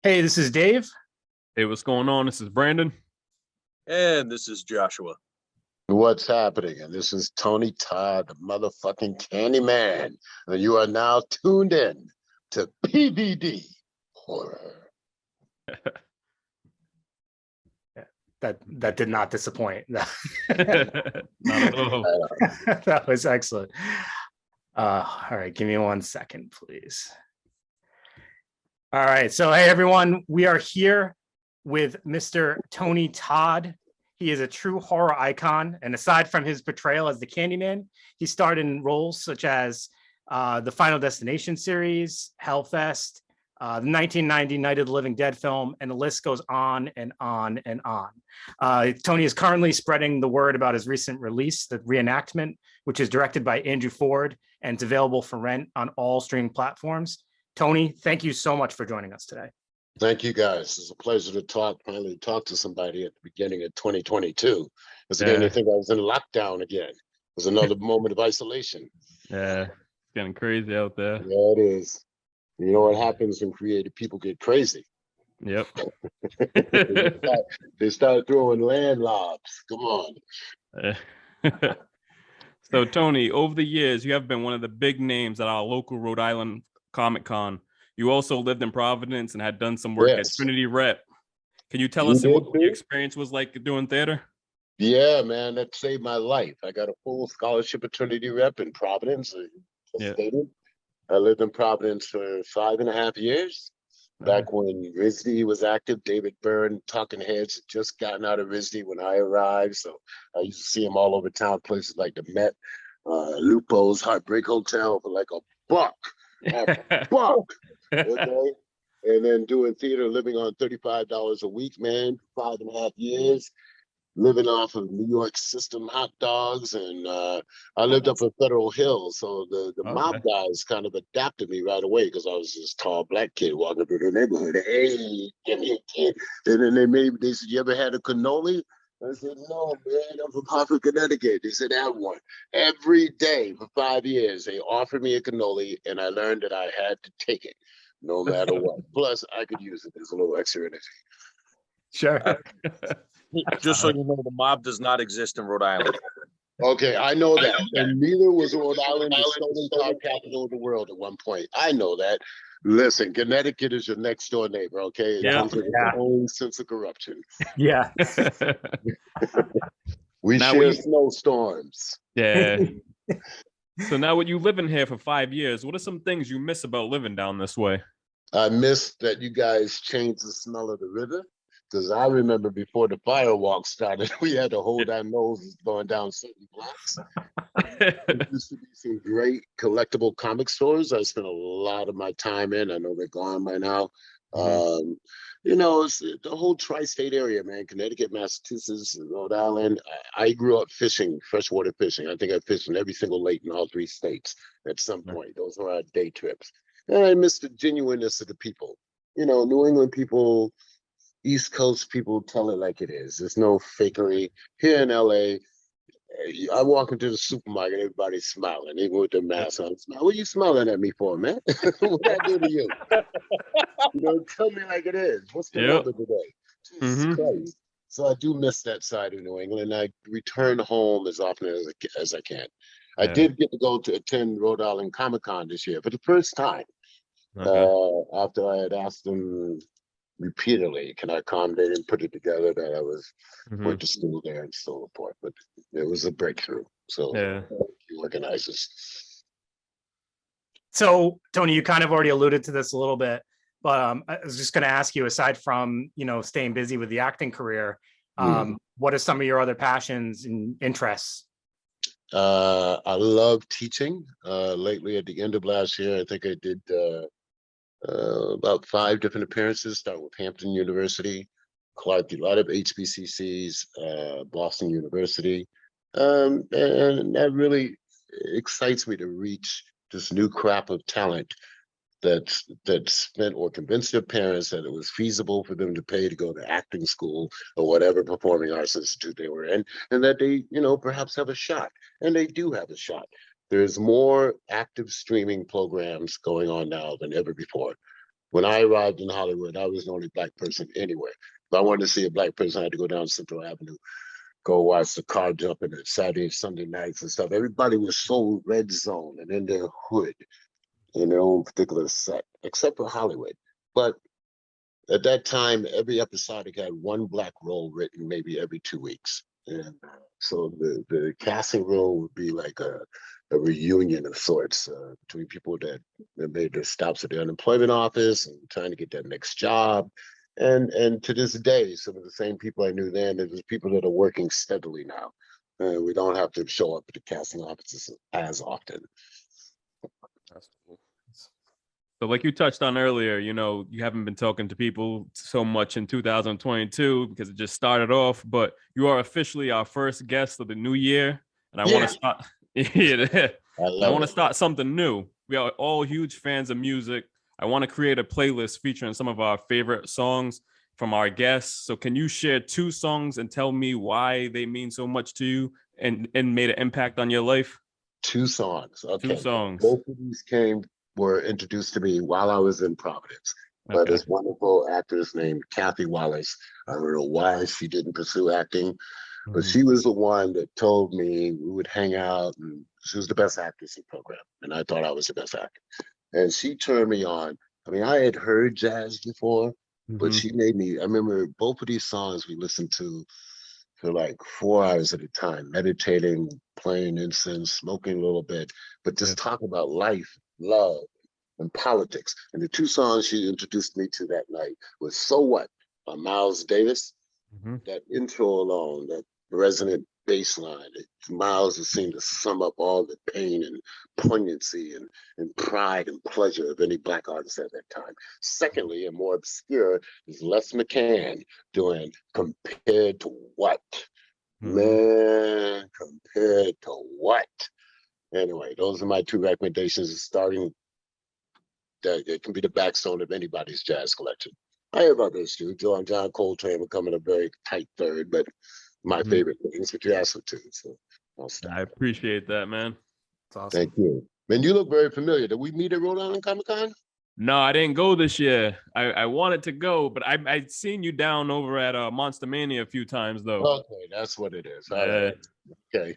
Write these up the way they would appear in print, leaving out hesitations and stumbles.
Hey, this is Dave. Hey, what's going on? This is Brandon. And this is Joshua. What's happening? And this is Tony Todd, the motherfucking Candyman. And you are now tuned in to PVD Horror. That did not disappoint. Not at all. That was excellent. All right, give me 1 second, please. All right, so hey everyone, we are here with Mr. Tony Todd. He is a true horror icon, and aside from his portrayal as the Candyman, he starred in roles such as the Final Destination series, Hellfest, the 1990 Night of the Living Dead film, and the list goes on and on and on. Tony is currently spreading the word about his recent release, The Reenactment, which is directed by Andrew Ford, and it's available for rent on all streaming platforms. Tony, thank you so much for joining us today. Thank you, guys. It's a pleasure to finally talk to somebody at the beginning of 2022. It's made me think I was in lockdown again. It was another moment of isolation. Yeah, it's getting crazy out there. Yeah, it is. You know what happens when creative people get crazy? Yep. They start throwing land lobs. Come on. So, Tony, over the years, you have been one of the big names at our local Rhode Island Comic Con. You also lived in Providence and had done some work at Trinity Rep. Can you tell us what your experience was like doing theater? Yeah, man, that saved my life. I got a full scholarship at Trinity Rep in Providence. I lived in Providence for 5.5 years. Back when RISD was active, David Byrne, Talking Heads had just gotten out of RISD when I arrived. So I used to see him all over town, places like the Met, Lupo's Heartbreak Hotel for like a buck. Okay. And then doing theater, living on $35 a week, man, 5.5 years, living off of New York system hot dogs. And I lived up in Federal Hill. So the mob guys kind of adapted me right away because I was this tall black kid walking through the neighborhood. Hey, give me a kid. And then they said, you ever had a cannoli? I said, no, man, I'm from Hartford, Connecticut. They said, have one. Every day for 5 years, they offered me a cannoli, and I learned that I had to take it no matter what. Plus, I could use it as a little extra energy. Sure. Just so you know, the mob does not exist in Rhode Island. Okay, I know that. And neither was Rhode Island the stolen car capital of the world at one point. I know that. Listen, Connecticut is your next door neighbor, okay? It comes with its own sense of corruption. Yeah. We share snowstorms. Yeah. So now when you living here for 5 years, what are some things you miss about living down this way? I miss that you guys changed the smell of the river. Because I remember before the firewalk started, we had to hold our noses going down certain blocks. There used to be some great collectible comic stores I spent a lot of my time in. I know they're gone by now. You know, it's the whole tri-state area, man. Connecticut, Massachusetts, Rhode Island. I grew up fishing, freshwater fishing. I think I fished in every single lake in all 3 states at some point. Those were our day trips. And I miss the genuineness of the people. You know, New England people, East Coast people tell it like it is. There's no fakery. Here in LA, I walk into the supermarket, everybody's smiling, even with their mask on. What are you smiling at me for, man? What did I do to you? You know, tell me like it is. What's the weather today? Jesus Christ. So I do miss that side of New England. I return home as often as I can. I did get to go to attend Rhode Island Comic Con this year for the first time. After I had asked them repeatedly, can I come? They didn't put it together that I was went to school there and so forth, but it was a breakthrough. So organizers. So Tony, you kind of already alluded to this a little bit, but I was just going to ask you, aside from, you know, staying busy with the acting career, what are some of your other passions and interests? I love teaching. Lately, at the end of last year, I think I did about 5 different appearances, start with Hampton University, Clark, a lot of HBCCs, Boston University. And that really excites me to reach this new crop of talent that spent or convinced their parents that it was feasible for them to pay to go to acting school or whatever performing arts institute they were in, and that they, you know, perhaps have a shot. And they do have a shot. There's more active streaming programs going on now than ever before. When I arrived in Hollywood, I was the only black person anywhere. If I wanted to see a black person, I had to go down Central Avenue, go watch the car jumping at Saturday and Sunday nights and stuff. Everybody was so red zone and in their hood, in their own particular set, except for Hollywood. But at that time, every episodic had one black role written maybe every 2 weeks. And so the casting role would be like a reunion of sorts between people that made their stops at the unemployment office and trying to get that next job. And to this day, some of the same people I knew then, there's people that are working steadily now. We don't have to show up at the casting offices as often. That's cool. So like you touched on earlier, you know, you haven't been talking to people so much in 2022 because it just started off, but you are officially our first guest of the new year. And I want to start, I want to start something new. We are all huge fans of music. I want to create a playlist featuring some of our favorite songs from our guests. So can you share 2 songs and tell me why they mean so much to you and made an impact on your life? 2 songs. Okay. 2 songs. Both of these were introduced to me while I was in Providence. But this wonderful actress named Kathy Wallace, I don't know why she didn't pursue acting, but she was the one that told me we would hang out, and she was the best actress in the program, and I thought I was the best actor. And she turned me on. I mean, I had heard jazz before, but she made me, I remember both of these songs we listened to for like 4 hours at a time, meditating, playing incense, smoking a little bit, but just talk about life, love, and politics. And the 2 songs she introduced me to that night was So What by Miles Davis. That intro alone, that resonant bass line, Miles seemed to sum up all the pain and poignancy and pride and pleasure of any black artist at that time. Secondly, and more obscure, is Les McCann doing Compared to What? Man, compared to what? Anyway, those are my 2 recommendations, starting that it can be the backstone of anybody's jazz collection. I have others too. John Coltrane would come in a very tight third, but my favorite things, but you asked for 2, so I'll stop. I appreciate that, man. That's awesome. Thank you. Man, you look very familiar. Did we meet at Rhode Island Comic Con? No, I didn't go this year. I wanted to go, but I'd seen you down over at Monster Mania a few times, though. Okay, that's what it is. Okay.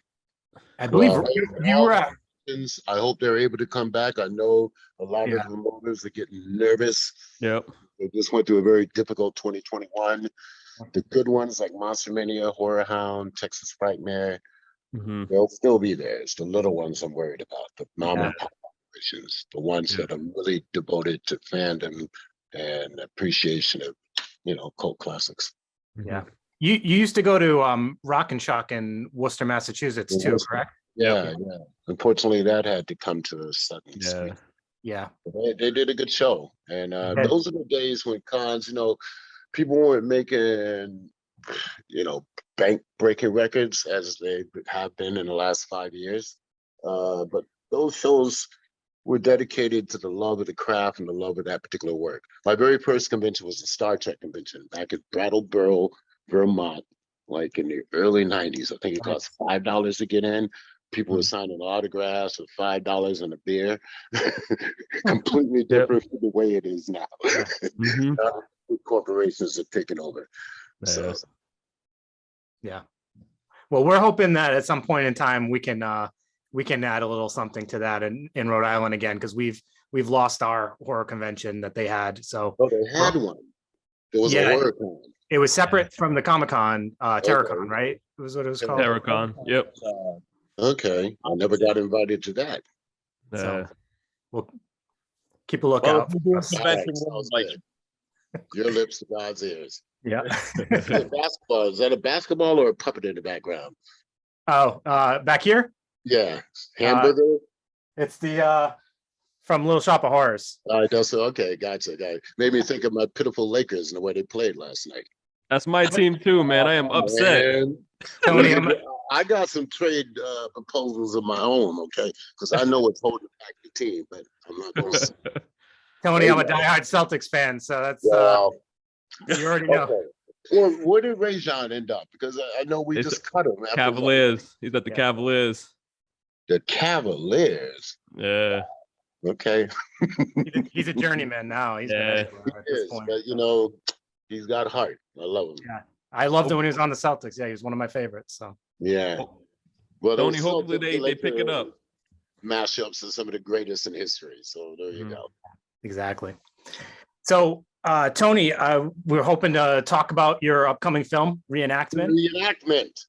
I believe Well, you were at. I hope they're able to come back. I know a lot of the promoters are getting nervous. Yep. They just went through a very difficult 2021. The good ones like Monster Mania, Horror Hound, Texas Frightmare, they'll still be there. It's the little ones I'm worried about, the mom and pop operations, the ones that are really devoted to fandom and appreciation of, you know, cult classics. Yeah. You used to go to Rock and Shock in Worcester, Massachusetts too, correct? Yeah. Unfortunately, that had to come to a sudden speed. Yeah. They did a good show. And those are the days when cons, you know, people weren't making, you know, bank-breaking records as they have been in the last 5 years. But those shows were dedicated to the love of the craft and the love of that particular work. My very first convention was the Star Trek convention back at Brattleboro, Vermont, like in the early 90s. I think it cost $5 to get in. People were signing autographs for $5 and a beer. Completely different from the way it is now. Corporations have taken over. So, yeah. Well, we're hoping that at some point in time we can add a little something to that in Rhode Island again, because we've lost our horror convention that they had. So they had one. There was a horror con. It was separate from the Comic-Con, Terracon, right? It was what it was called. Terracon. Yep. Okay. I never got invited to that. So we'll keep a lookout. Your lips to God's ears. Yeah. Basketball. Is that a basketball or a puppet in the background? Oh, back here? Yeah. Hamburger? It's the from Little Shop of Horrors. All right, that's okay. Gotcha. Made me think of my pitiful Lakers and the way they played last night. That's my team too, man. I am upset. Tony, I got some trade proposals of my own, okay? Because I know it's holding back the team, but I'm not going to. Tony, I'm a diehard Celtics fan, so that's you already know. Okay. Well, where did Rajon end up? Because I know we just cut him. Cavaliers. He's at the Cavaliers. The Cavaliers. Yeah. Okay. He's a journeyman now. He's been Yeah. everywhere at this Yes, point. but you know, he's got heart. I love him. Yeah. I loved him when he was on the Celtics. Yeah, he was one of my favorites. So Yeah. Ho- Well, Tony, those hopefully Celtics they pick it up. mashups are some of the greatest in history. So there you Mhm. go. exactly. So Tony, we're hoping to talk about your upcoming film, Reenactment. Reenactment.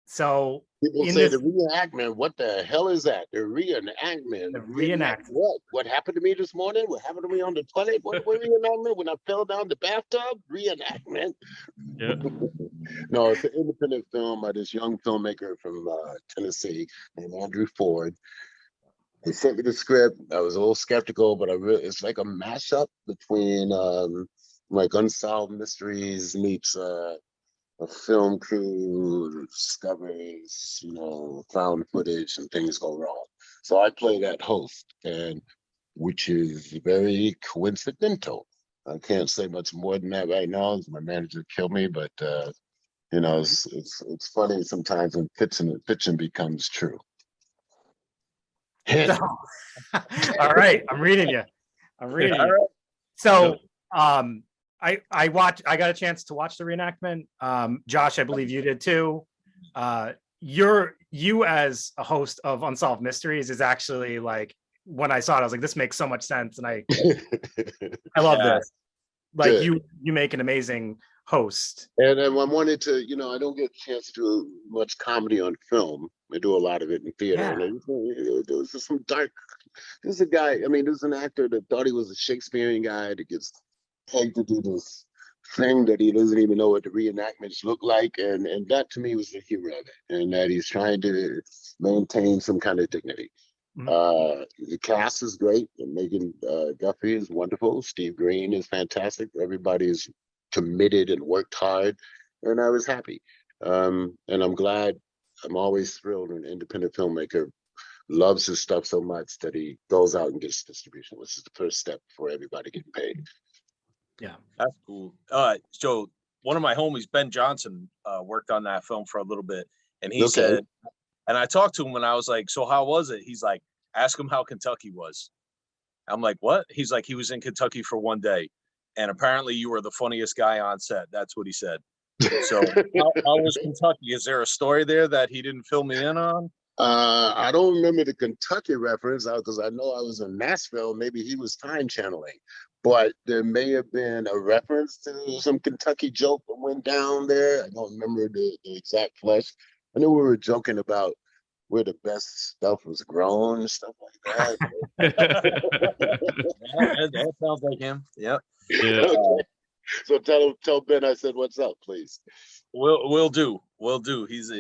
So People in say this, the reenactment. What the hell is that? The reenactment. The Reenact reenactment. what? What happened to me this morning? What happened to me on the toilet? What reenactment? When I fell down the bathtub? Reenactment. Yeah. No, it's an independent film by this young filmmaker from Tennessee named Andrew Ford. He sent me the script. I was a little skeptical, but it's like a mashup between like Unsolved Mysteries meets a film crew discovers, you know, found footage and things go wrong. So I play that host, and which is very coincidental. I can't say much more than that right now. My manager killed me, but you know, it's funny sometimes when fiction becomes true. Hit. all right, I'm reading you. You. So I got a chance to watch the reenactment. Josh, I believe you did too. You as a host of Unsolved Mysteries is actually like, when I saw it, I was like, this makes so much sense. And I love this. Like Good. you make an amazing host. And I wanted to, you know, I don't get a chance to do much comedy on film. I do a lot of it in theater. Yeah. And there was just some dark. There's a guy. I mean, there's an actor that thought he was a Shakespearean guy that gets paid to do this thing that he doesn't even know what the reenactments look like, and that to me was the humor of it, and that he's trying to maintain some kind of dignity. The cast is great. Megan Guthrie is wonderful. Steve Green is fantastic. Everybody is committed and worked hard, and I was happy. And I'm glad. I'm always thrilled when an independent filmmaker loves his stuff so much that he goes out and gets distribution, which is the first step for everybody getting paid. Yeah, That's cool. So one of my homies, Ben Johnson, worked on that film for a little bit, and he said, and I talked to him and I was like, "So how was it?" He's like, "Ask him how Kentucky was." I'm like, "What?" He's like, "He was in Kentucky for one day, and apparently you were the funniest guy on set." That's what he said. So how was Kentucky? Is there a story there that he didn't fill me in on? I don't remember the Kentucky reference because I know I was in Nashville. Maybe he was time channeling, but there may have been a reference to some Kentucky joke that went down there. I don't remember the exact flesh. I know we were joking about where the best stuff was grown and stuff like that. That sounds like him. Yep. Yeah. Okay. So tell Ben I said what's up, please. We'll do. He's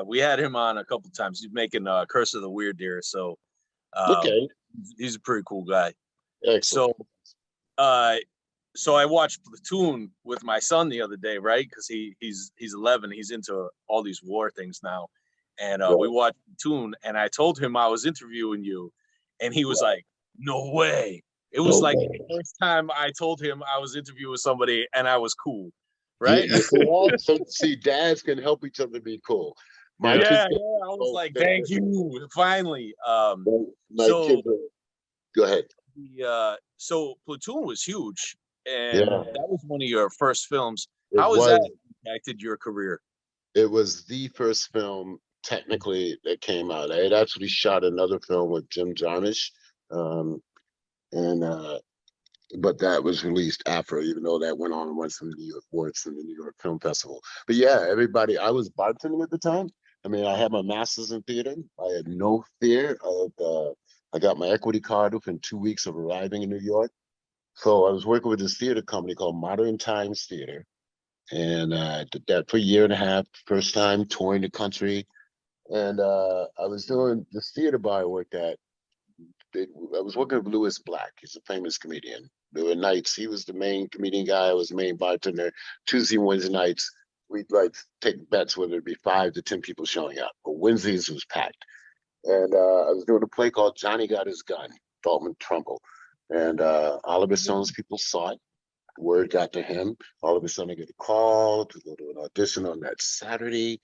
we had him on a couple times. He's making Curse of the Weird Deer, so Okay. he's a pretty cool guy. Excellent. So I watched Platoon with my son the other day, right? Because he's 11. He's into all these war things now, and we watched Platoon. And I told him I was interviewing you, and he was like, "No way!" It was like the first time I told him I was interviewing somebody, and I was cool, right? Yeah. So see, dads can help each other be cool. I was like, "Thank you, finally." Kids go ahead. So Platoon was huge, and Yeah. that was one of your first films. It How has was. that impacted your career? It was the first film technically that came out. I had actually shot another film with Jim Jarmusch, but that was released after, even though that went on and won some New York awards in the New York Film Festival. But yeah, everybody, I was bartending at the time. I mean, I had my master's in theater. I had no fear of, I got my equity card within 2 weeks of arriving in New York. So I was working with this theater company called Modern Times Theater. And I did that for a year and a half, first time touring the country. And I was doing this theater bar I worked at. I was working with Louis Black. He's a famous comedian. There were nights, he was the main comedian guy. I was the main bartender. Tuesday, Wednesday nights, we'd like take bets whether it'd be 5 to 10 people showing up. But Wednesdays was packed. And I was doing a play called Johnny Got His Gun, Dalton Trumbull. And Oliver Stone's people saw it. Word got to him. All of a sudden, I get a call to go to an audition on that Saturday.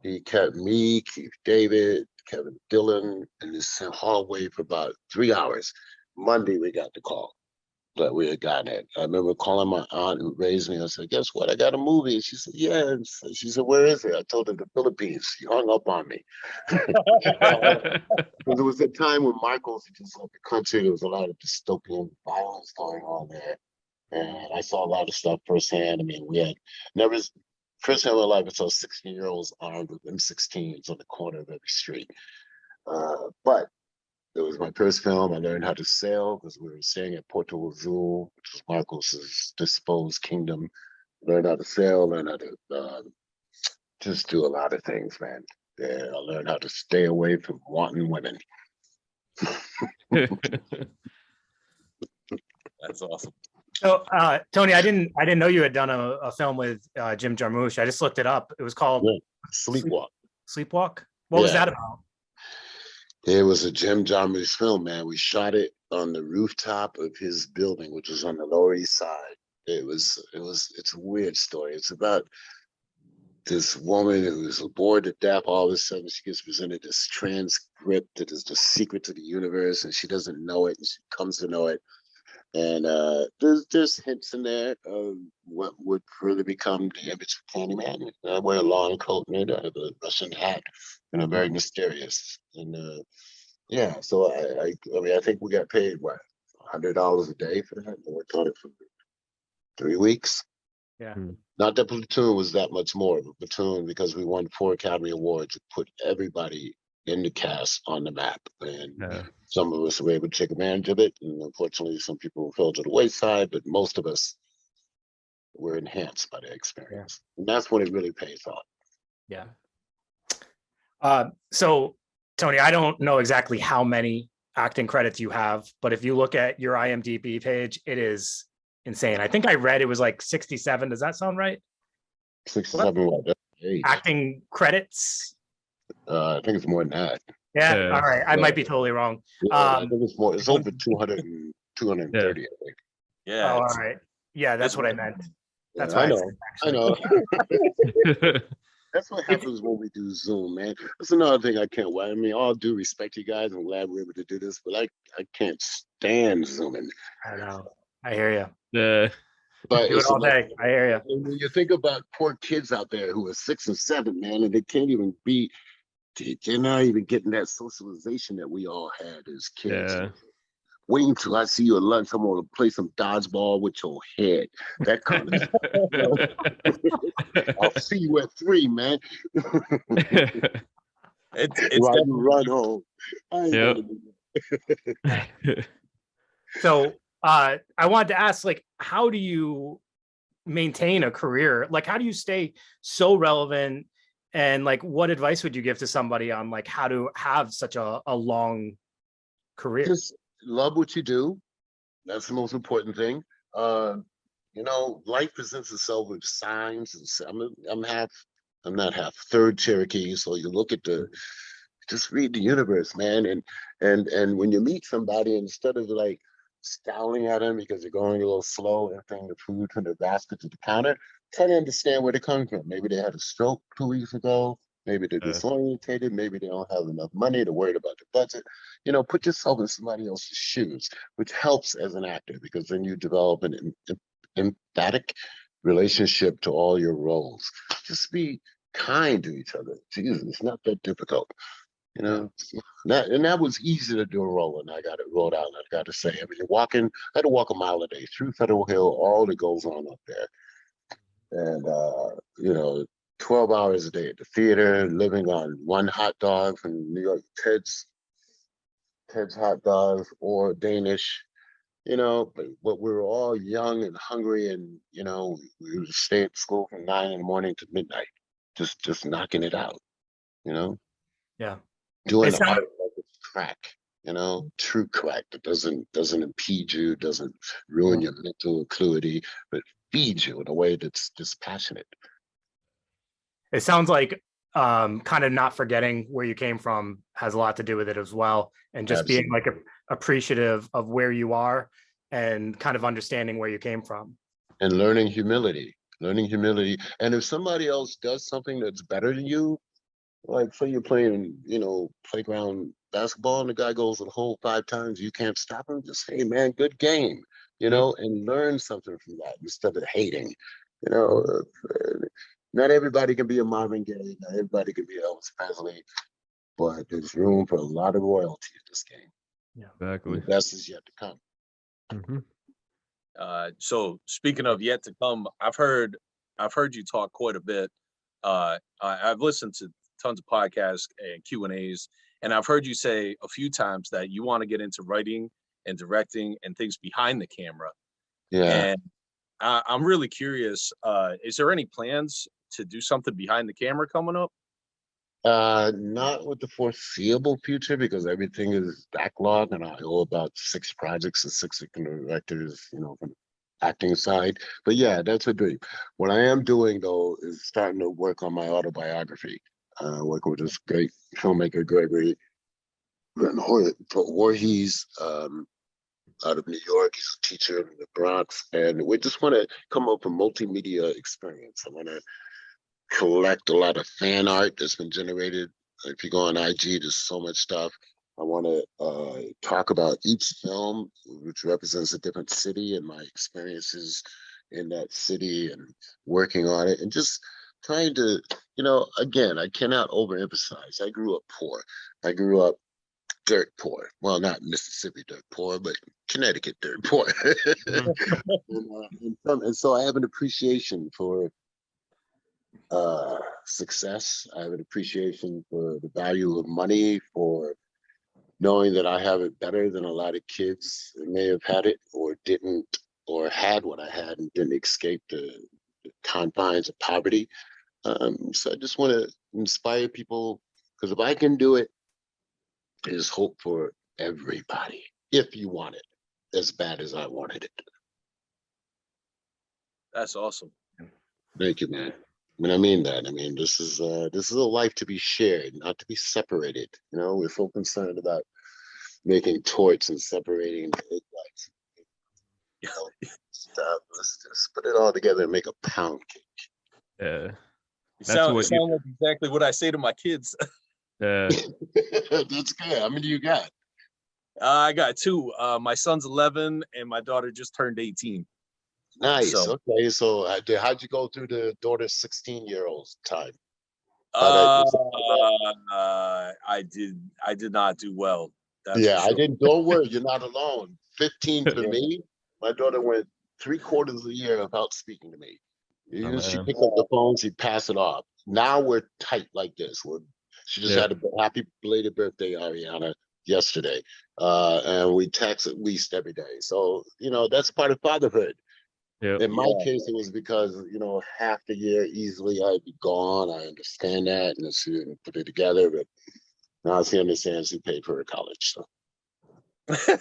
He kept me, Keith David, Kevin Dillon in this hallway for about 3 hours. Monday, we got the call that we had gotten it. I remember calling my aunt who raised me. I said, guess what? I got a movie. She said, yeah. And she said, where is it? I told her the Philippines. She hung up on me. Because it was a time when Michael's just left the country. There was a lot of dystopian violence going on there. And I saw a lot of stuff firsthand. I mean, we had never, first time in my life, I saw 16-year-olds armed with M16s on the corner of every street. But it was my first film. I learned how to sail because we were staying at Porto Azul, which was Marcos's disposed kingdom. Learned how to sail, learned how to just do a lot of things, man. Yeah, I learned how to stay away from wanton women. That's awesome. So, Tony, I didn't know you had done a film with Jim Jarmusch. I just looked it up. It was called Sleepwalk. Sleepwalk. What was that about? It was a Jim Jarmusch film, man. We shot it on the rooftop of his building, which was on the Lower East Side. It's a weird story. It's about this woman who's bored to death. All of a sudden, she gets presented this transcript that is the secret to the universe, and she doesn't know it, and she comes to know it. And there's hints in there of what would further become the image of Candyman. I wear a long coat and I have a Russian hat, and I'm very mysterious. And yeah, so I mean, I think we got paid what, $100 a day for that. And we worked on it for 3 weeks. Yeah. Not that Platoon was that much more, but Platoon, because we won 4 Academy Awards, it put everybody in the cast on the map. And some of us were able to take advantage of it. And unfortunately, some people fell to the wayside, but most of us were enhanced by the experience. And that's when it really pays off. Yeah. So, Tony, I don't know exactly how many acting credits you have, but if you look at your IMDb page, it is insane. I think I read it was like 67. Does that sound right? 67 what? Acting credits? I think it's more than that. Yeah. All right. I might be totally wrong. I think it's more. It's over 200 and 230. I think. Yeah. Oh, all right. Yeah, that's what I meant. That's I what know. I know. That's what happens when we do Zoom, man. That's another thing I can't wait. I mean, all due respect to you guys. I'm glad we're able to do this, but I can't stand Zooming. I know. I hear you. Yeah. But Do it all day. I hear you. When you think about poor kids out there who are 6 and 7, man, and they can't even be, they're not even getting that socialization that we all had as kids. Yeah. Wait until I see you at lunch. I'm gonna play some dodgeball with your head. That kind of stuff. I'll see you at 3, man. It's While you run home. So I wanted to ask, like, how do you maintain a career? Like, how do you stay so relevant? And like, what advice would you give to somebody on like how to have such a long career? Just love what you do. That's the most important thing. You know, life presents itself with signs. And I'm not half third Cherokee. So you look at just read the universe, man. And when you meet somebody, instead of like scowling at them because they're going a little slow and throwing the food from the basket to the counter, try to understand where they're coming from. Maybe they had a stroke 2 weeks ago. Maybe they're disorientated. Maybe they don't have enough money. They're worried about the budget. You know, put yourself in somebody else's shoes, which helps as an actor because then you develop an emphatic relationship to all your roles. Just be kind to each other. Jesus, it's not that difficult. You know, that was easy to do a role, and I got it rolled out. And I got to say, I mean, I had to walk a mile a day through Federal Hill, all that goes on up there. And, you know, 12 hours a day at the theater, living on 1 hot dog from New York, Ted's hot dogs or Danish, you know, but we were all young and hungry, and, you know, we would stay at school from 9 in the morning to midnight, just knocking it out, you know? Yeah. Doing art like it's crack, you know, true crack that doesn't impede you, doesn't ruin your mental acuity, but feeds you in a way that's dispassionate. It sounds like kind of not forgetting where you came from has a lot to do with it as well. And just being like appreciative of where you are and kind of understanding where you came from. And learning humility. And if somebody else does something that's better than you, Like, say you're playing, playground basketball, and the guy goes to the hole 5 times, you can't stop him. Just, hey man, good game, and learn something from that instead of hating. You know, not everybody can be a Marvin Gaye, not everybody can be Elvis Presley, but there's room for a lot of royalty in this game. Yeah, And Exactly. the best is yet to come. So speaking of yet to come, I've heard you talk quite a bit. I've listened to tons of podcasts and Q&As, and I've heard you say a few times that you want to get into writing and directing and things behind the camera. Yeah. And I'm really curious, is there any plans to do something behind the camera coming up? Not with the foreseeable future, because everything is backlogged, and I owe about 6 projects and 6 directors, from the acting side. But yeah, that's a dream. What I am doing though is starting to work on my autobiography. Working with this great filmmaker, Gregory Voorhees, out of New York. He's a teacher in the Bronx, and we just want to come up with a multimedia experience. I want to collect a lot of fan art that's been generated. If you go on IG, there's so much stuff. I want to talk about each film, which represents a different city, and my experiences in that city and working on it, and just trying to, again, I cannot overemphasize. I grew up poor. I grew up dirt poor. Well, not Mississippi dirt poor, but Connecticut dirt poor. and so I have an appreciation for success. I have an appreciation for the value of money, for knowing that I have it better than a lot of kids that may have had it or didn't, or had what I had and didn't escape the confines of poverty. So I just want to inspire people, because if I can do it, there's hope for everybody if you want it as bad as I wanted it. That's awesome. Thank you, man. I mean that. I mean, this is a life to be shared, not to be separated. We're so concerned about making torts and separating the lights. Stop. Let's just put it all together and make a pound cake. Yeah. You sound like exactly what I say to my kids. Yeah. That's good. How many do you got? I got 2. My son's 11 and my daughter just turned 18. Nice. So, okay. So how'd you go through the daughter's 16-year-old time? I did not do well. That's Yeah, for sure. I didn't. Don't worry, you're not alone. 15 for me. My daughter went 3/4 of the year without speaking to me. Even if she picked up the phone, she'd pass it off. Now we're tight like this. She just had a happy belated birthday, Ariana, yesterday. And we text at least every day. So, that's part of fatherhood. Yep. In my case, it was because, half the year easily I'd be gone. I understand that, and she didn't put it together, but now she understands he paid for her college. So.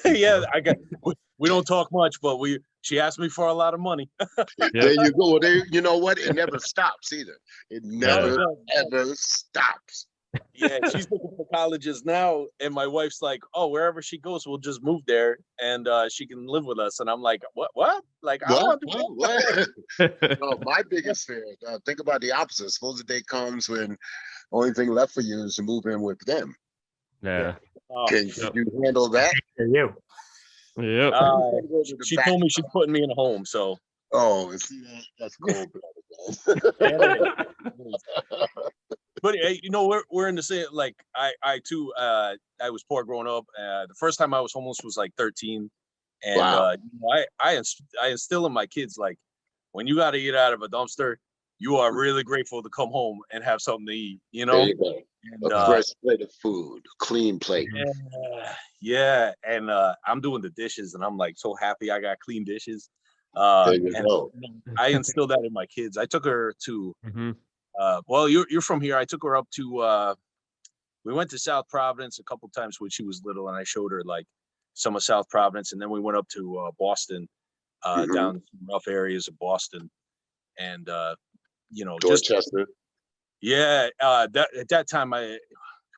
Yeah, we don't talk much, but she asked me for a lot of money. There you go. You know what? It never stops either. It never ever stops. Yeah, she's looking for colleges now, and my wife's like, "Oh, wherever she goes, we'll just move there, and she can live with us." And I'm like, "What? Like, I don't what? No, my biggest fear. Think about the opposite. Suppose the day comes when only thing left for you is to move in with them. Yeah. Can you handle that? You. Yep. She told me she's putting me in a home. So. Oh, see that? That's cold-blooded. But we're in the same. Like I too. I was poor growing up. The first time I was homeless was like 13, and wow. I instill in my kids, like, when you got to eat out of a dumpster, you are really grateful to come home and have something to eat. There you go. And, a fresh plate of food, clean plate. Yeah, and I'm doing the dishes, and I'm like so happy I got clean dishes. There you go. I instilled that in my kids. I took her to. Well, you're from here. I took her up to. We went to South Providence a couple times when she was little, and I showed her like some of South Providence, and then we went up to Boston, down some rough areas of Boston, and Dorchester. At that time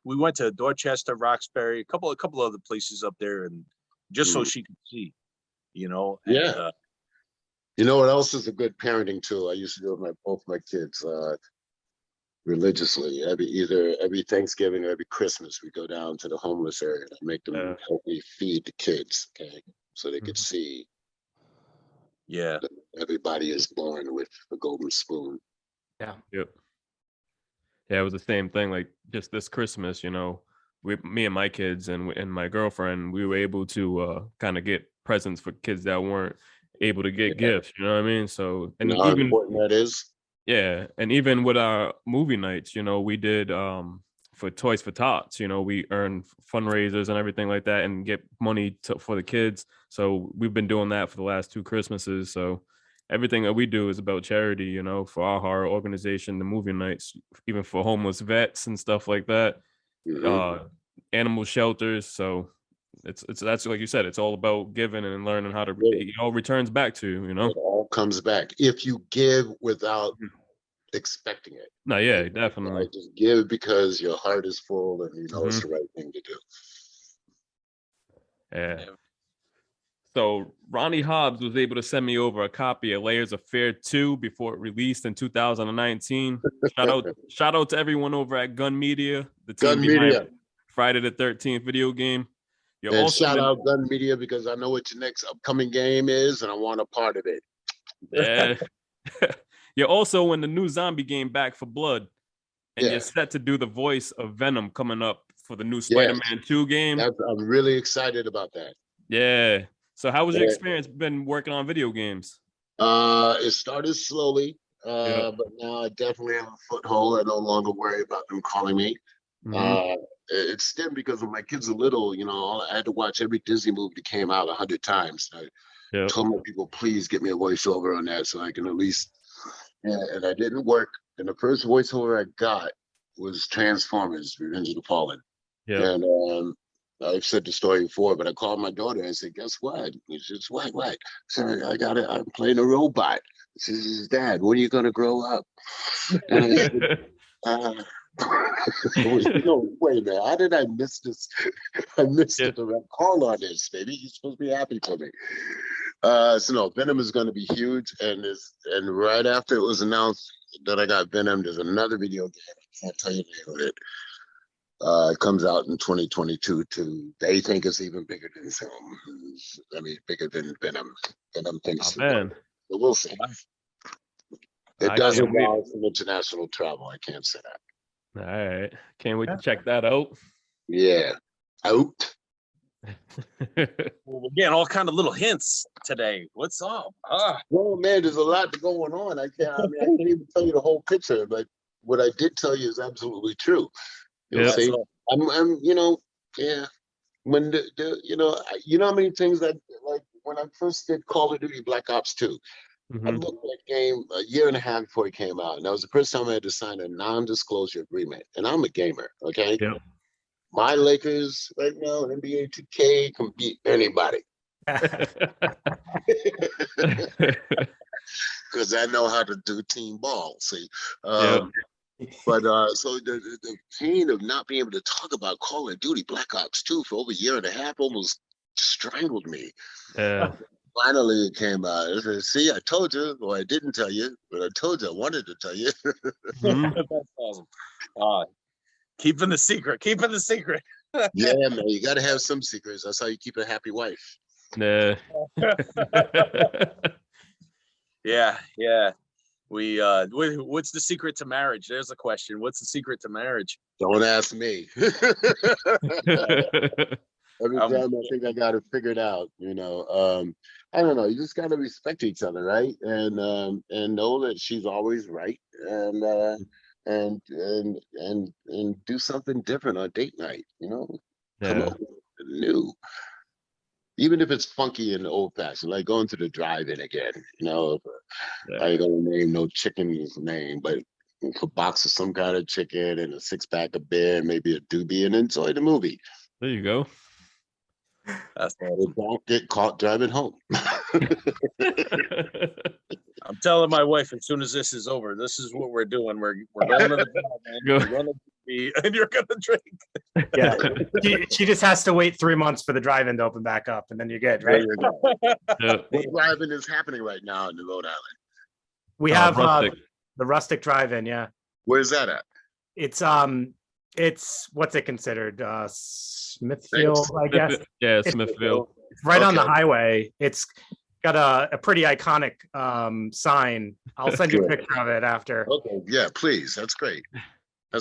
we went to Dorchester, Roxbury, a couple other places up there, and just so she could see, And, yeah. You know what else is a good parenting tool? I used to do with both my kids. religiously. Every Thanksgiving or every Christmas, we go down to the homeless area and make them help me feed the kids, okay, so they could see. Yeah, that everybody is born with a golden spoon. Yep. Yeah, it was the same thing. Like just this Christmas, you know, me and my kids and my girlfriend, we were able to kind of get presents for kids that weren't able to get gifts. You know what I mean? So, and You know how even important that is. yeah, and even with our movie nights, you know, we did for Toys for Tots. You know, we earn fundraisers and everything like that, and get money for the kids. So we've been doing that for the last 2 Christmases. So everything that we do is about charity, you know, for our horror organization, the movie nights, even for homeless vets and stuff like that, animal shelters. So it's that's like you said, it's all about giving and learning how to it all returns back to, you know. It all comes back if you give without expecting it. No, yeah, definitely. Just give because your heart is full and you know it's the right thing to do. Yeah. So Ronnie Hobbs was able to send me over a copy of Layers of Fear 2 before it released in 2019. Shout out to everyone over at Gun Media, the team Gun Media, Friday the 13th video game. And shout out Gun Media because I know what your next upcoming game is and I want a part of it. Yeah. You're also in the new zombie game Back for Blood, and you're set to do the voice of Venom coming up for the new Spider-Man 2 game. I'm really excited about that. Yeah. So how was your experience been working on video games? It started slowly, but now I definitely have a foothold. I no longer worry about them calling me. It stemmed because when my kids are little, you know, I had to watch every Disney movie that came out 100 times. I told my people, please get me a voiceover on that so I can at least, and I didn't work. And the first voiceover I got was Transformers, Revenge of the Fallen. And I've said the story before, but I called my daughter and said, guess what? She said, what? I said, I got it. I'm playing a robot. She says, Dad, when are you going to grow up? And I said, wait a minute, how did I miss this? I missed the direct call on this, baby. You're supposed to be happy for me. So no, Venom is going to be huge, and right after it was announced that I got Venom, there's another video game. I can't tell you the name of it. It comes out in 2022 too. They think it's even bigger than film. I mean, bigger than Venom. Venom thinks. So we'll see. It does involve some international travel. I can't say that. All right. Can't wait to check that out. Yeah. Out. Well, we're getting all kind of little hints today. What's up? Well, man, there's a lot going on. I can't even tell you the whole picture, but what I did tell you is absolutely true. You know, see, I'm, you know, when you know how many things that, like when I first did Call of Duty Black Ops 2, I looked at that game a year and a half before it came out. And that was the first time I had to sign a non-disclosure agreement. And I'm a gamer, okay? Yeah. My Lakers right now in NBA 2K can beat anybody. Because I know how to do team ball, see? But so the pain of not being able to talk about Call of Duty Black Ops 2 for over a year and a half almost strangled me. Finally, it came out. I said, see, I told you, or I didn't tell you, but I told you I wanted to tell you. That's awesome. Keeping the secret. Yeah, man, you got to have some secrets. That's how you keep a happy wife. Yeah. Yeah. What's the secret to marriage? There's a question. What's the secret to marriage? Don't ask me. Every time I think I got it figured out, you know. I don't know. You just got to respect each other, right? And know that she's always right, and do something different on date night. You know, come up with new. Even if it's funky and old fashioned, like going to the drive-in again, you know, I ain't gonna name no chicken's name, but a box of some kind of chicken and a 6-pack of beer, maybe a doobie, and enjoy the movie. There you go. That's don't get caught driving home. I'm telling my wife as soon as this is over, this is what we're doing. We're going to the drive-in, and you're gonna drink. Yeah, she just has to wait 3 months for the drive-in to open back up, and then you're good, right? What drive-in is happening right now in Rhode Island? We have the Rustic Drive-in. Yeah. Where's that at? it's what's it considered? Smithfield, I guess. Yeah, It's- Smithfield. It's right on the Okay. highway. It's got a pretty iconic sign. I'll send you a Good. picture of it after. Okay, yeah, please. That's great.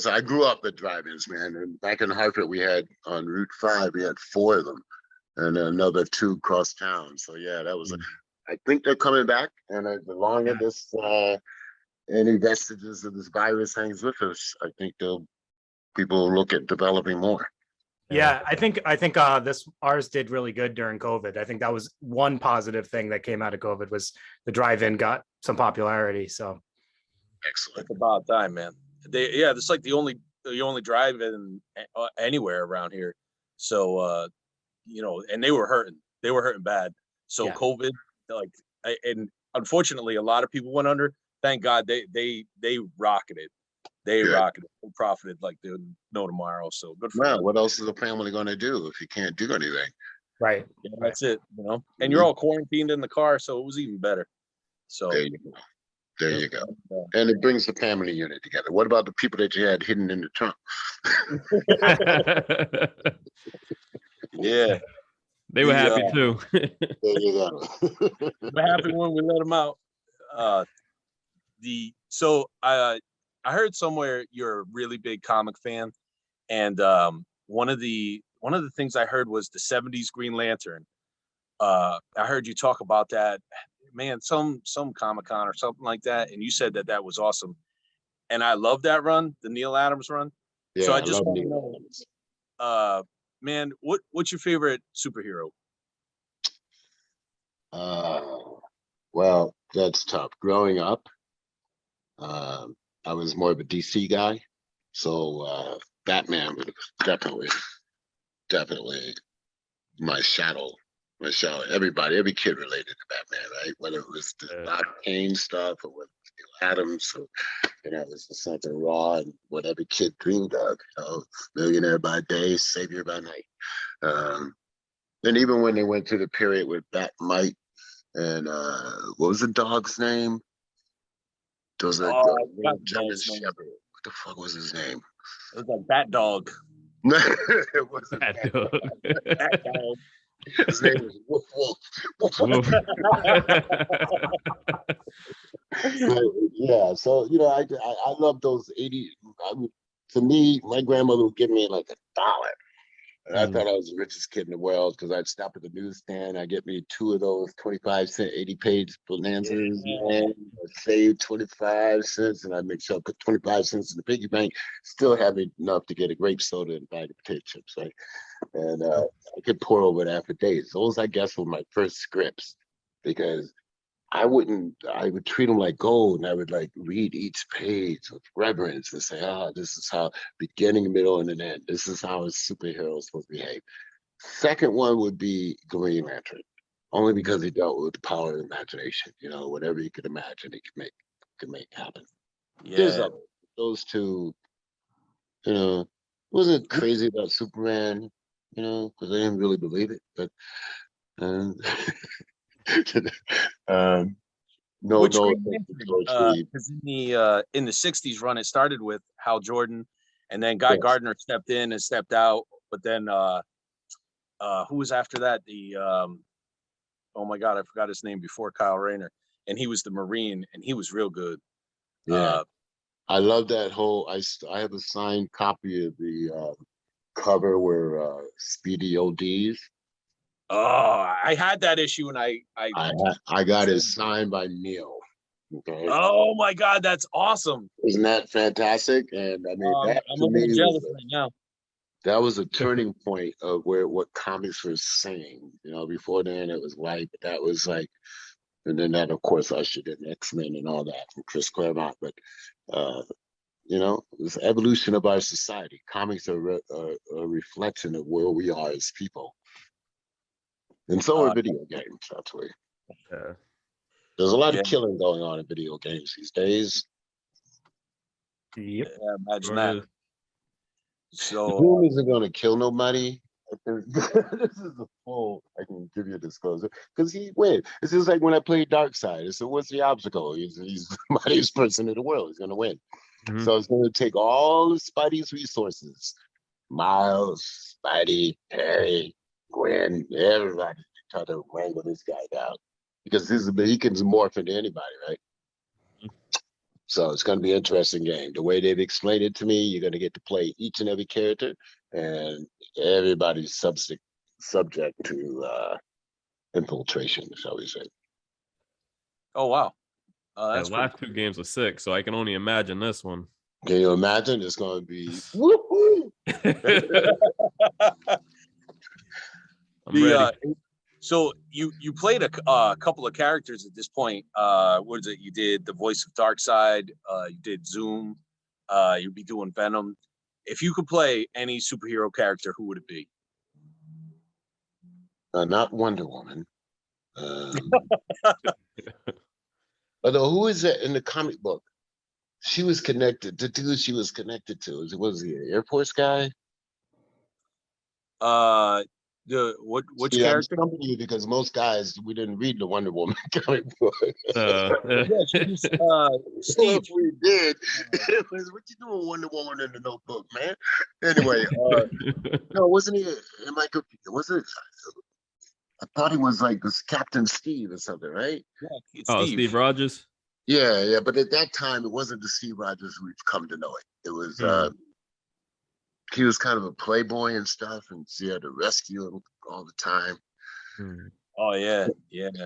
I grew up at drive-ins, man. And back in Hartford, we had on Route 5, we had 4 of them, and another 2 across town. So yeah, that was. I think they're coming back, and the longer Yeah. this any vestiges of this virus hangs with us, I think people will look at developing more. Yeah, I think ours did really good during COVID. I think that was one positive thing that came out of COVID was the drive-in got some popularity. So Excellent. It's about time, man. It's like the only drive-in anywhere around here. So and they were hurting bad. So Yeah. COVID, and unfortunately, a lot of people went under. Thank God they rocketed. They Good. rocketed. They profited like they no tomorrow. So good for Well, them. what else is a family going to do if you can't do anything? right. Yeah, that's it. And you're all quarantined in the car, so it was even better. So There you go. There Yep. you go. And it brings the family unit together. What about the people that you had hidden in the trunk? yeah, They were The, happy too. There you go. we're happy when we let them out. I heard somewhere you're a really big comic fan, and one of the things I heard was the '70s Green Lantern. I heard you talk about that, man. Some Comic-Con or something like that, and you said that was awesome. And I love that run, the Neil Adams run. Yeah, So I I just love want to Neil know, Adams. man, what's your favorite superhero? Well, that's tough. Growing up, I was more of a DC guy, so Batman was definitely my shadow. Every kid related to Batman, right? Whether it was the Bob Kane stuff or whether it was Neil Adams, or it was something raw and what every kid dreamed of. Millionaire by day, savior by night. And even when they went through the period with Bat-Mite and what was the dog's name? Those are German Shepherd. What the fuck was his name? It was like Bat Dog. It wasn't That Bat dog. Bat Dog. His name was Woof Woof. Woof. Yeah, so I love those 80. To me, my grandmother would give me like $1. And I thought I was the richest kid in the world because I'd stop at the newsstand. I'd get me 2 of those 25-cent, 80-page bonanzas, and I'd save 25 cents, and I'd make sure I put 25 cents in the piggy bank. Still have enough to get a grape soda and a bag of potato chips, right? And I could pour over that for days. Those, I guess, were my first scripts because I would treat them like gold, and I would like read each page with reverence and say, this is how beginning, middle, and an end. This is how a superhero is supposed to behave. Second one would be Green Lantern, only because he dealt with the power of imagination. Whatever you could imagine, he could make happen. There's Yeah. those two. Wasn't crazy about Superman, because I didn't really believe it, but. No, Which no. Green Lantern? 'Cause in the '60s run, it started with Hal Jordan, and then Guy Yes. Gardner stepped in and stepped out. But then who was after that? Oh my God, I forgot his name before Kyle Rayner, and he was the Marine, and he was real good. Yeah, I love that whole. I have a signed copy of the cover where Speedy ODs. I had that issue, and I got it signed by Neil. Okay. Oh my God, that's awesome! Isn't that fantastic? And I mean, that I'm to a me little jealous right now. that was a turning point of what comics were saying. Before then it was white, but that was like, and then that of course ushered in X-Men and all that from Chris Claremont. But it's the evolution of our society. Comics are a reflection of where we are as people. And so are video games, actually. There's a lot of killing going on in video games these days. Yep. Yeah, imagine that. So Doom isn't going to kill nobody. This is a full. I can give you a disclosure because he wins. It's just like when I played Darkseid. So what's the obstacle? He's the mightiest person in the world. He's going to win. Mhm. So it's going to take all of Spidey's resources, Miles, Spidey, Harry, Gwen, everybody, to try to wrangle this guy down, because he can morph into anybody, right? So it's going to be an interesting game. The way they've explained it to me, you're going to get to play each and every character, and everybody's subject to infiltration, shall we say. Oh wow. The That's pretty last two games were sick, so I can only imagine this one. Can you imagine? It's going to be woo-hoo! I'm ready. So you played a couple of characters at this point. What is it? You did the voice of Darkseid. You did Zoom. You'd be doing Venom. If you could play any superhero character, who would it be? Not Wonder Woman. Although, who is that in the comic book? She was connected. The dude she was connected to was he an Air Force guy? Which See, I'm character? stumping you because most guys, we didn't read the Wonder Woman comic book. Yeah, she's, Steve. Steve. We did. It was, what you doing, Wonder Woman in the Notebook, man? Anyway, no, wasn't he? Am I confused? Was it? I thought he was like this Captain Steve or something, right? Yeah, it's Oh, Steve Rogers. Yeah, but at that time, it wasn't the Steve Rogers we've come to know it. It was he was kind of a playboy and stuff, and she had to rescue him all the time. Oh yeah.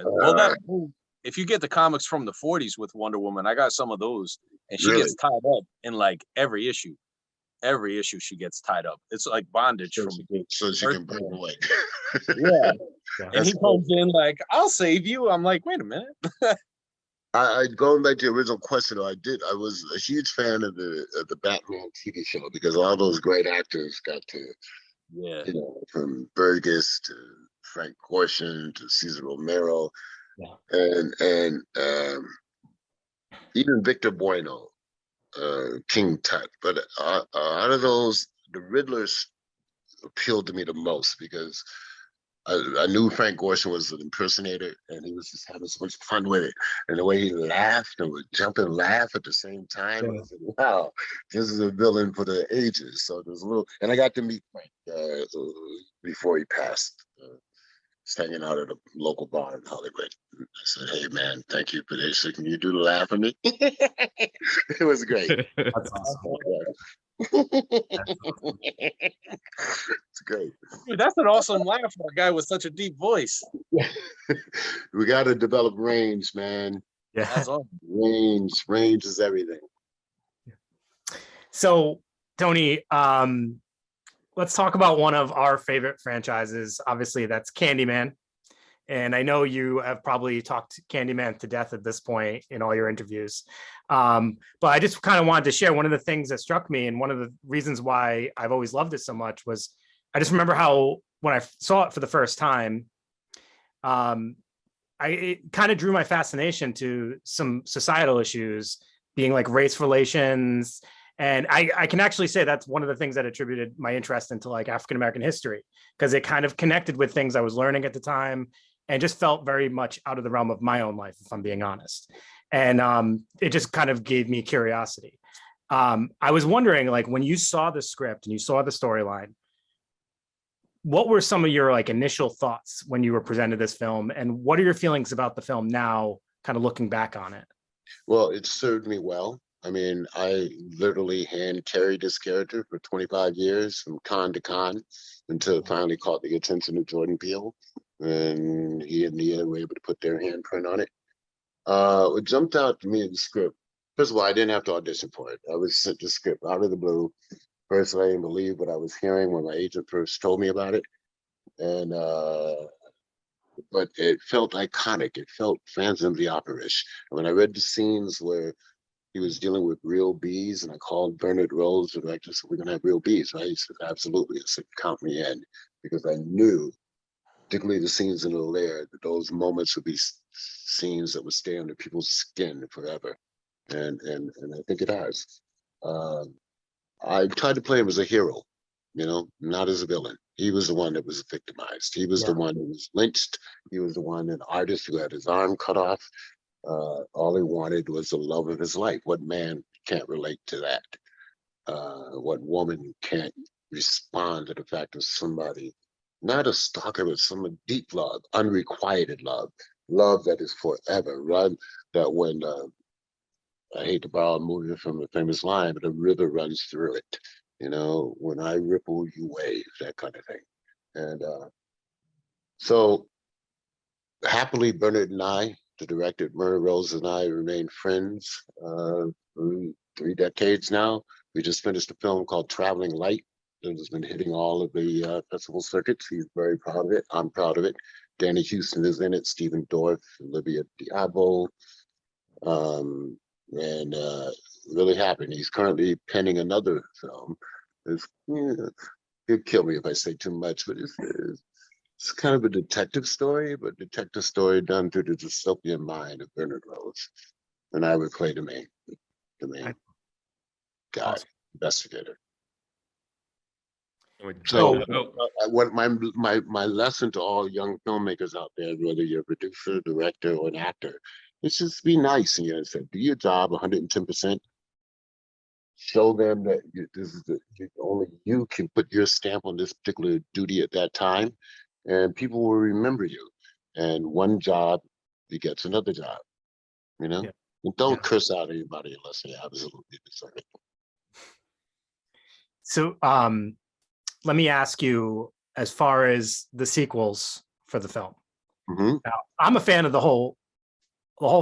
Well, if you get the comics from the 40s with Wonder Woman, I got some of those, and she gets tied up in like every issue. Every issue she gets tied up. It's like bondage so she can break away. Yeah. And he comes in like, "I'll save you." I'm like, "Wait a minute." I going back to the original question, though, I was a huge fan of the Batman TV show, because all those great actors got to, you know, from Burgess to Frank Gorshin to Cesar Romero, and even Victor Bueno, King Tut. But out of those, the Riddlers appealed to me the most, because I knew Frank Gorshin was an impersonator, and he was just having so much fun with it. And the way he laughed and would jump and laugh at the same time, I said, wow, this is a villain for the ages. So there's a little, and I got to meet Frank before he passed. Just hanging out at a local bar in Hollywood. I said, "Hey man, thank you for this. Can you do the laugh for me?" It was great. That's awesome. It's great. Dude, that's an awesome laugh for a guy with such a deep voice. We got to develop range, man. Yeah. That's awesome. Range is everything. So, Tony, let's talk about one of our favorite franchises. Obviously, that's Candyman. And I know you have probably talked Candyman to death at this point in all your interviews. But I just kind of wanted to share one of the things that struck me, and one of the reasons why I've always loved it so much was I just remember how when I saw it for the first time, it kind of drew my fascination to some societal issues, being like race relations. And I can actually say that's one of the things that attributed my interest into like African-American history, because it kind of connected with things I was learning at the time and just felt very much out of the realm of my own life, if I'm being honest. And it just kind of gave me curiosity. I was wondering, like, when you saw the script and you saw the storyline, what were some of your like initial thoughts when you were presented this film, and what are your feelings about the film now, kind of looking back on it? Well, it served me well. I mean, I literally hand carried this character for 25 years from con to con until it finally caught the attention of Jordan Peele, and he and Nia were able to put their handprint on it. What jumped out to me in the script, first of all, I didn't have to audition for it. I was sent the script out of the blue. First, I didn't believe what I was hearing when my agent first told me about it. And but it felt iconic. It felt Phantom of the Opera-ish. And when I read the scenes where he was dealing with real bees, and I called Bernard Rose, the director, said, "We're gonna have real bees, right?" He said, "Absolutely." I said, "Count me in," because I knew, particularly the scenes in the lair, that those moments would be scenes that would stay under people's skin forever. And I think it has. I tried to play him as a hero, you know, not as a villain. He was the one that was victimized. He was the one that was lynched. He was the one, an artist who had his arm cut off. All he wanted was the love of his life. What man can't relate to that? What woman can't respond to the fact of somebody, not a stalker, but some deep love, unrequited love, love that is forever, run that when I hate to borrow a movie from a famous line, but a river runs through it. You know, when I ripple, you wave, that kind of thing. And so happily, Bernard and I, the director, Murray Rose and I remain friends for 3 decades now. We just finished a film called Traveling Light. It has been hitting all of the festival circuits. He's very proud of it. I'm proud of it. Danny Houston is in it, Stephen Dorff, Olivia Diabo, and really happy. And he's currently penning another film. He'll kill me if I say too much, but it's kind of a detective story, but detective story done through the dystopian mind of Bernard Rose. And I would play the main guy, Awesome. investigator. So, So what my lesson to all young filmmakers out there, whether you're a producer, director, or an actor, is just be nice and do your job 110%. Show them that this is only you can put your stamp on this particular duty at that time, and people will remember you. And one job begets another job, you know. Yeah. And don't Yeah. curse out anybody unless they absolutely deserve it. So let me ask you, as far as the sequels for the film. Mm-hmm. Now, I'm a fan of the whole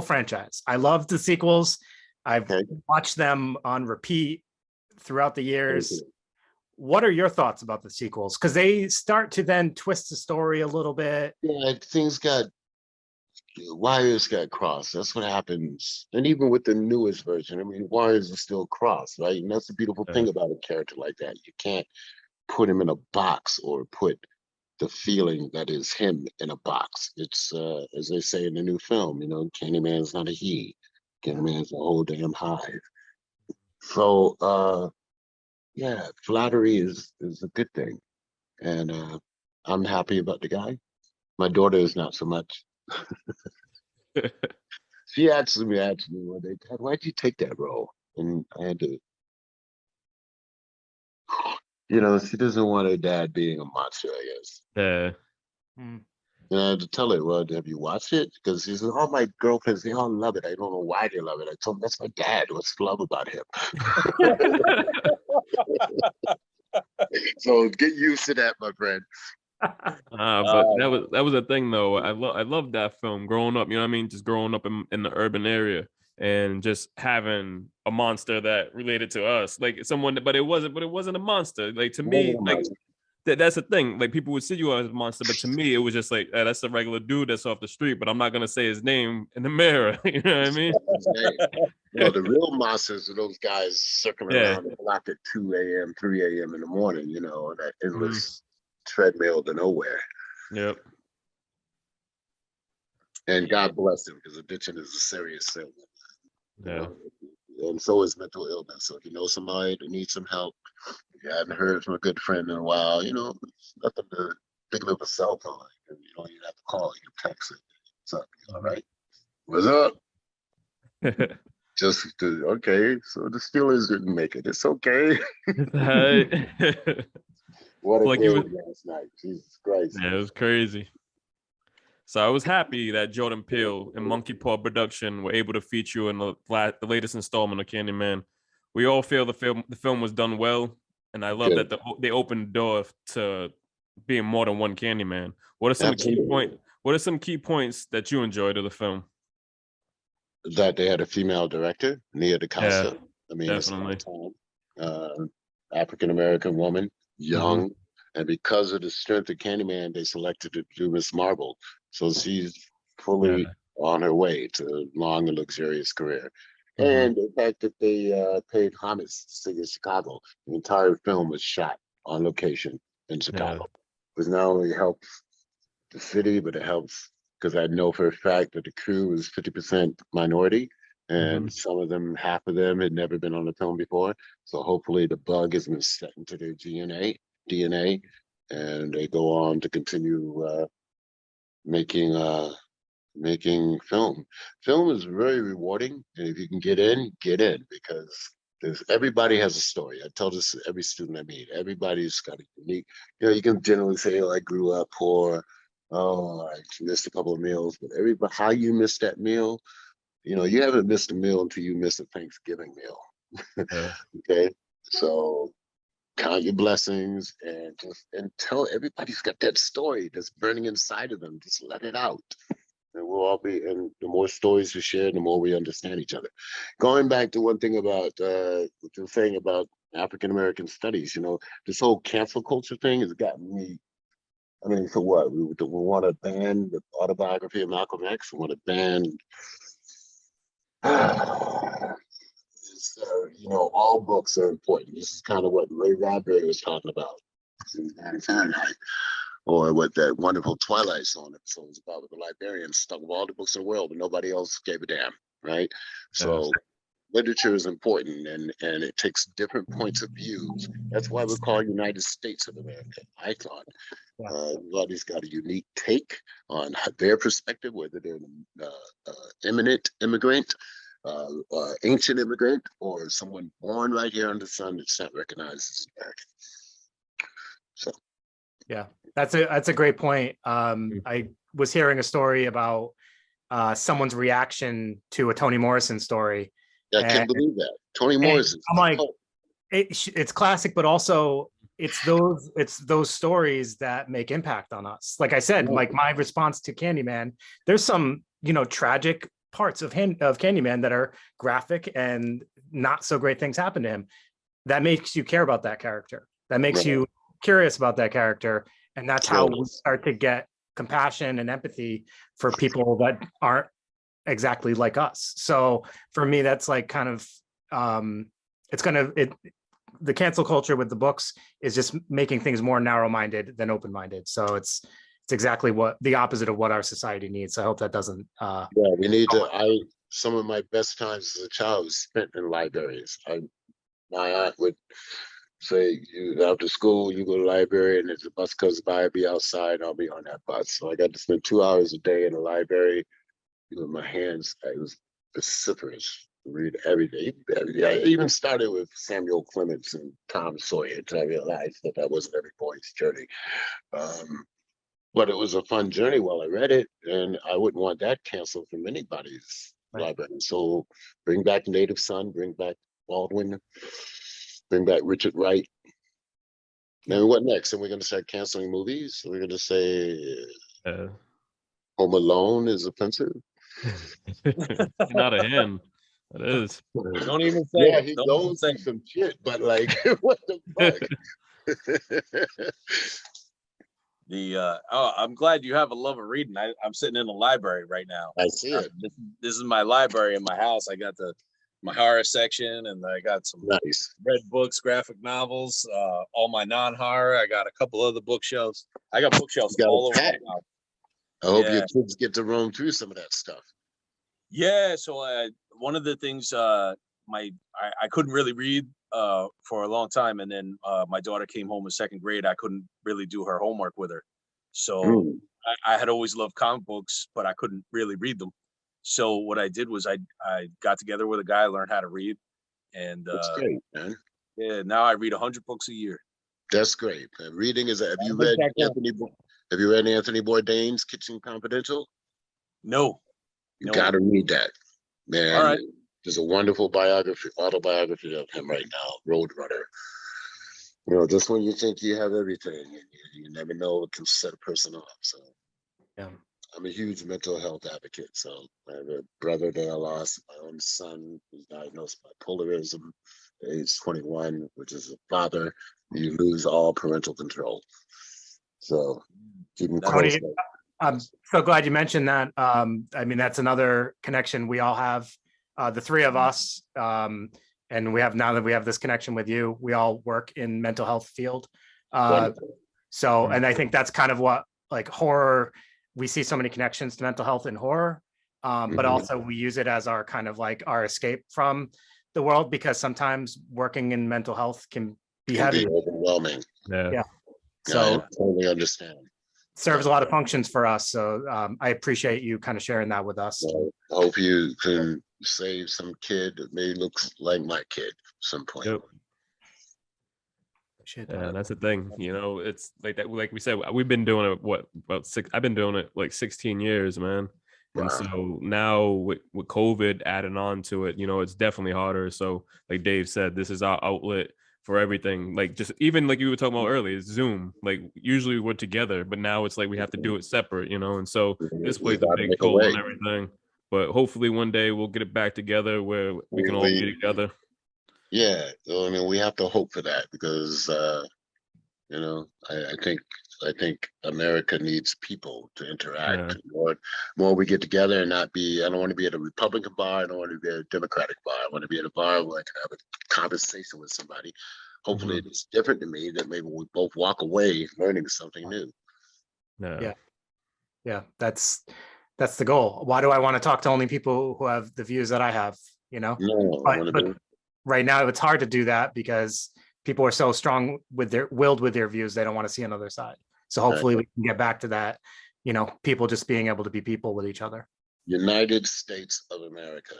franchise. I love the sequels. I've watched them on repeat throughout the years. What are your thoughts about the sequels? Because they start to then twist the story a little bit. Yeah, wires got crossed. That's what happens. And even with the newest version, I mean, wires are still crossed, right? And that's the beautiful thing about a character like that. You can't put him in a box or put the feeling that is him in a box. It's as they say in the new film, you know, Candyman's not a he. Candyman's a whole damn hive. So yeah, flattery is a good thing. And I'm happy about the guy. My daughter is not so much. She asked me one day, Dad, why'd you take that role? And I had to, you know, she doesn't want her dad being a monster, I guess. yeah. And I had to tell her, well, have you watched it? Because she says, all my girlfriends, they all love it. I don't know why they love it. I told them, that's my dad. What's the love about him? So get used to that, my friend. But that was a thing though. I love that film growing up, you know what I mean? Just growing up in the urban area and just having a monster that related to us, like someone, but it wasn't a monster. Like to me, like that's the thing. Like people would see you as a monster, but to me, it was just like that's a regular dude that's off the street. But I'm not gonna say his name in the mirror. You know what I mean? Well, the real monsters are those guys circling around the block at 2 a.m., 3 a.m. in the morning. You know, that endless treadmill to nowhere. Yep. And God bless him, because addiction is a serious thing. Yeah. And so is mental illness. So if you know somebody that needs some help, if you haven't heard from a good friend in a while, you know, it's nothing to pick up a cell phone. You don't even have to call, you can text it. What's up? All right. What's up? Okay, so the Steelers didn't make it. It's okay. What a game last night. Jesus Christ. Yeah, it was crazy. So I was happy that Jordan Peele and Monkey Paw Production were able to feature you in the latest installment of Candyman. We all feel the film was done well, and I love that they opened the door to being more than one Candyman. What are some key points that you enjoyed of the film? That they had a female director, Nia DaCosta. Yeah, I mean, definitely. African American woman, young, and because of the strength of Candyman, they selected to do Miss Marvel. So she's fully on her way to a long and luxurious career. And the fact that they paid homage to the city of Chicago. The entire film was shot on location in Chicago. Which not only helps the city, but it helps because I know for a fact that the crew was 50% minority, and some of them, half of them, had never been on the film before. So hopefully the bug has been set into their DNA, and they go on to continue making film. Film is very rewarding, and if you can get in, because Everybody has a story. I tell this to every student I meet. Everybody's got a unique, you can generally say, oh, I grew up poor. Oh, I missed a couple of meals, but everybody, how you missed that meal, you haven't missed a meal until you miss a Thanksgiving meal. Okay. So count your blessings and tell everybody's got that story that's burning inside of them. Just let it out. And we'll all be, and the more stories we share, the more we understand each other. Going back to one thing about what you're saying about African American studies, this whole cancel culture thing has gotten me. I mean, for what? We want to ban the autobiography of Malcolm X. We want to ban, all books are important. This is kind of what Ray Bradbury was talking about in Fahrenheit. Or what that wonderful Twilight Zone episode was about, with the librarian stuck with all the books in the world, but nobody else gave a damn, right? So literature is important, and it takes different points of views. That's why we're called United States of America, I thought. Everybody's got a unique take on their perspective, whether they're eminent immigrant, ancient immigrant, or someone born right here under the sun that's not recognized as American. So. Yeah, that's a great point. I was hearing a story about someone's reaction to a Toni Morrison story. I can't believe that. Toni Morrison. I'm like, it's classic, but also it's those stories that make impact on us. Like I said, like my response to Candyman, there's some, tragic parts of Candyman that are graphic and not so great things happen to him. That makes you care about that character. That makes you curious about that character, and that's how we start to get compassion and empathy for people that aren't exactly like us. So for me, that's like kind of the cancel culture with the books is just making things more narrow-minded than open-minded. So it's exactly what the opposite of what our society needs. So I hope that doesn't we need to. Some of my best times as a child was spent in libraries. My aunt would say, you after school, you go to the library, and if the bus comes by, I'll be outside, I'll be on that bus. So I got to spend 2 hours a day in the library with my hands. It was vociferous to read every day. I even started with Samuel Clemens and Tom Sawyer until I realized that wasn't every boy's journey. But it was a fun journey while I read it, and I wouldn't want that canceled from anybody's library. So bring back Native Son, bring back Baldwin, bring back Richard Wright. Then what next? And we're going to start canceling movies. We're going to say Home Alone is offensive. Not a him. It is. Don't even say. Yeah, he goes through some shit, but like, what the fuck? I'm glad you have a love of reading. I'm sitting in the library right now. I see it. This is my library in my house. I got my horror section, and I got some red books, graphic novels, all my non-horror. I got a couple other bookshelves. I got bookshelves all over my house. I hope your kids get to roam through some of that stuff. Yeah, so one of the things I couldn't really read for a long time, and then my daughter came home in second grade. I couldn't really do her homework with her, so I had always loved comic books, but I couldn't really read them. So what I did was I got together with a guy, learned how to read, and that's great, man. Yeah, now I read 100 books a year. That's great, man. Reading is. Have you read Anthony Bourdain's Kitchen Confidential? No. You got to read that, man. All right. There's a wonderful autobiography of him right now, Roadrunner. Just when you think you have everything, you never know what can set a person off. So, I'm a huge mental health advocate. So, I have a brother that I lost, my own son who's diagnosed with bipolarism at age 21, which is a father. You lose all parental control. So, keep him close. I'm so glad you mentioned that. I mean, that's another connection we all have. The three of us, and now that we have this connection with you, we all work in mental health field. So, and I think that's kind of what, like, horror, we see so many connections to mental health in horror, but also we use it as our kind of like our escape from the world, because sometimes working in mental health can be heavy. Overwhelming. Yeah. So I totally understand. Serves a lot of functions for us. So I appreciate you kind of sharing that with us. Well, I hope you can save some kid that maybe looks like my kid. some point. Yep. Shit. Yeah, that's the thing. You know, it's like that. Like we said, we've been doing it. What about six? I've been doing it like 16 years, man. And Wow. so now with COVID adding on to it, you know, it's definitely harder. So like Dave said, this is our outlet for everything. Like just even like you were talking about earlier, Zoom. Like usually we're together, but now it's like we have to do it separate, you know. And so this We plays a gotta big make a toll way. on everything. But hopefully one day we'll get it back together where we can all be together. Yeah, so, I mean, we have to hope for that because you know, I think America needs people to interact. Yeah. More we get together and not be. I don't want to be at a Republican bar. I don't want to be at a Democratic bar. I want to be at a bar where I can have a conversation with somebody. Hopefully, it's different to me. That maybe we both walk away learning something new. Yeah. Yeah, that's the goal. Why do I want to talk to only people who have the views that I have, you know? No, I want to But right now it's hard to do that because people are so strong with their views, they don't want to see another side. So hopefully we can get back to that, you know, people just being able to be people with each other. United States of America.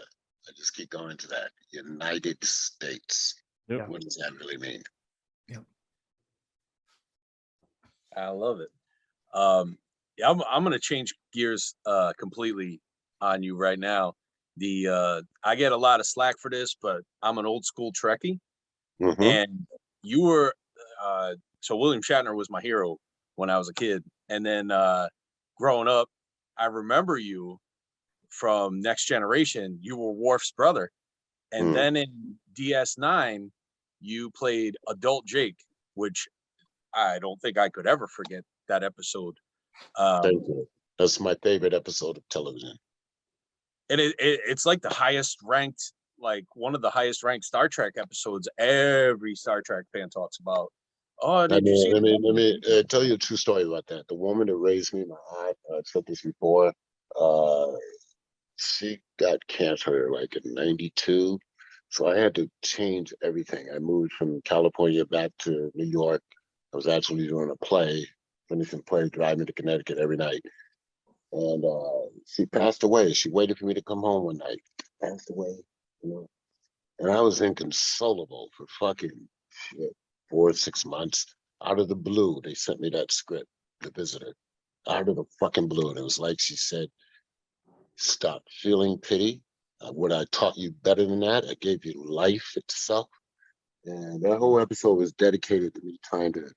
I just keep going to that. United States. Yep. What does that really mean? Yep. I love it. Yeah, I'm gonna change gears completely on you right now. I get a lot of slack for this, but I'm an old school Trekkie, and you were so William Shatner was my hero when I was a kid, and then growing up, I remember you from Next Generation. You were Worf's brother, and then in DS9, you played Adult Jake, which I don't think I could ever forget that episode. Thank you. That's my favorite episode of television. And it's like the highest ranked, like one of the highest ranked Star Trek episodes every Star Trek fan talks about. Oh, Let me tell you a true story about that. The woman that raised me, my aunt, I've said this before, she got cancer like in 92. So I had to change everything. I moved from California back to New York. I was actually doing a play, finishing play, driving to Connecticut every night. And she passed away. She waited for me to come home one night. Passed away, you know. And I was inconsolable for fucking shit, 4 or 6 months. Out of the blue, they sent me that script to visit her. Out of the fucking blue. And it was like she said, stop feeling pity. What I taught you better than that. I gave you life itself. And that whole episode was dedicated to me trying to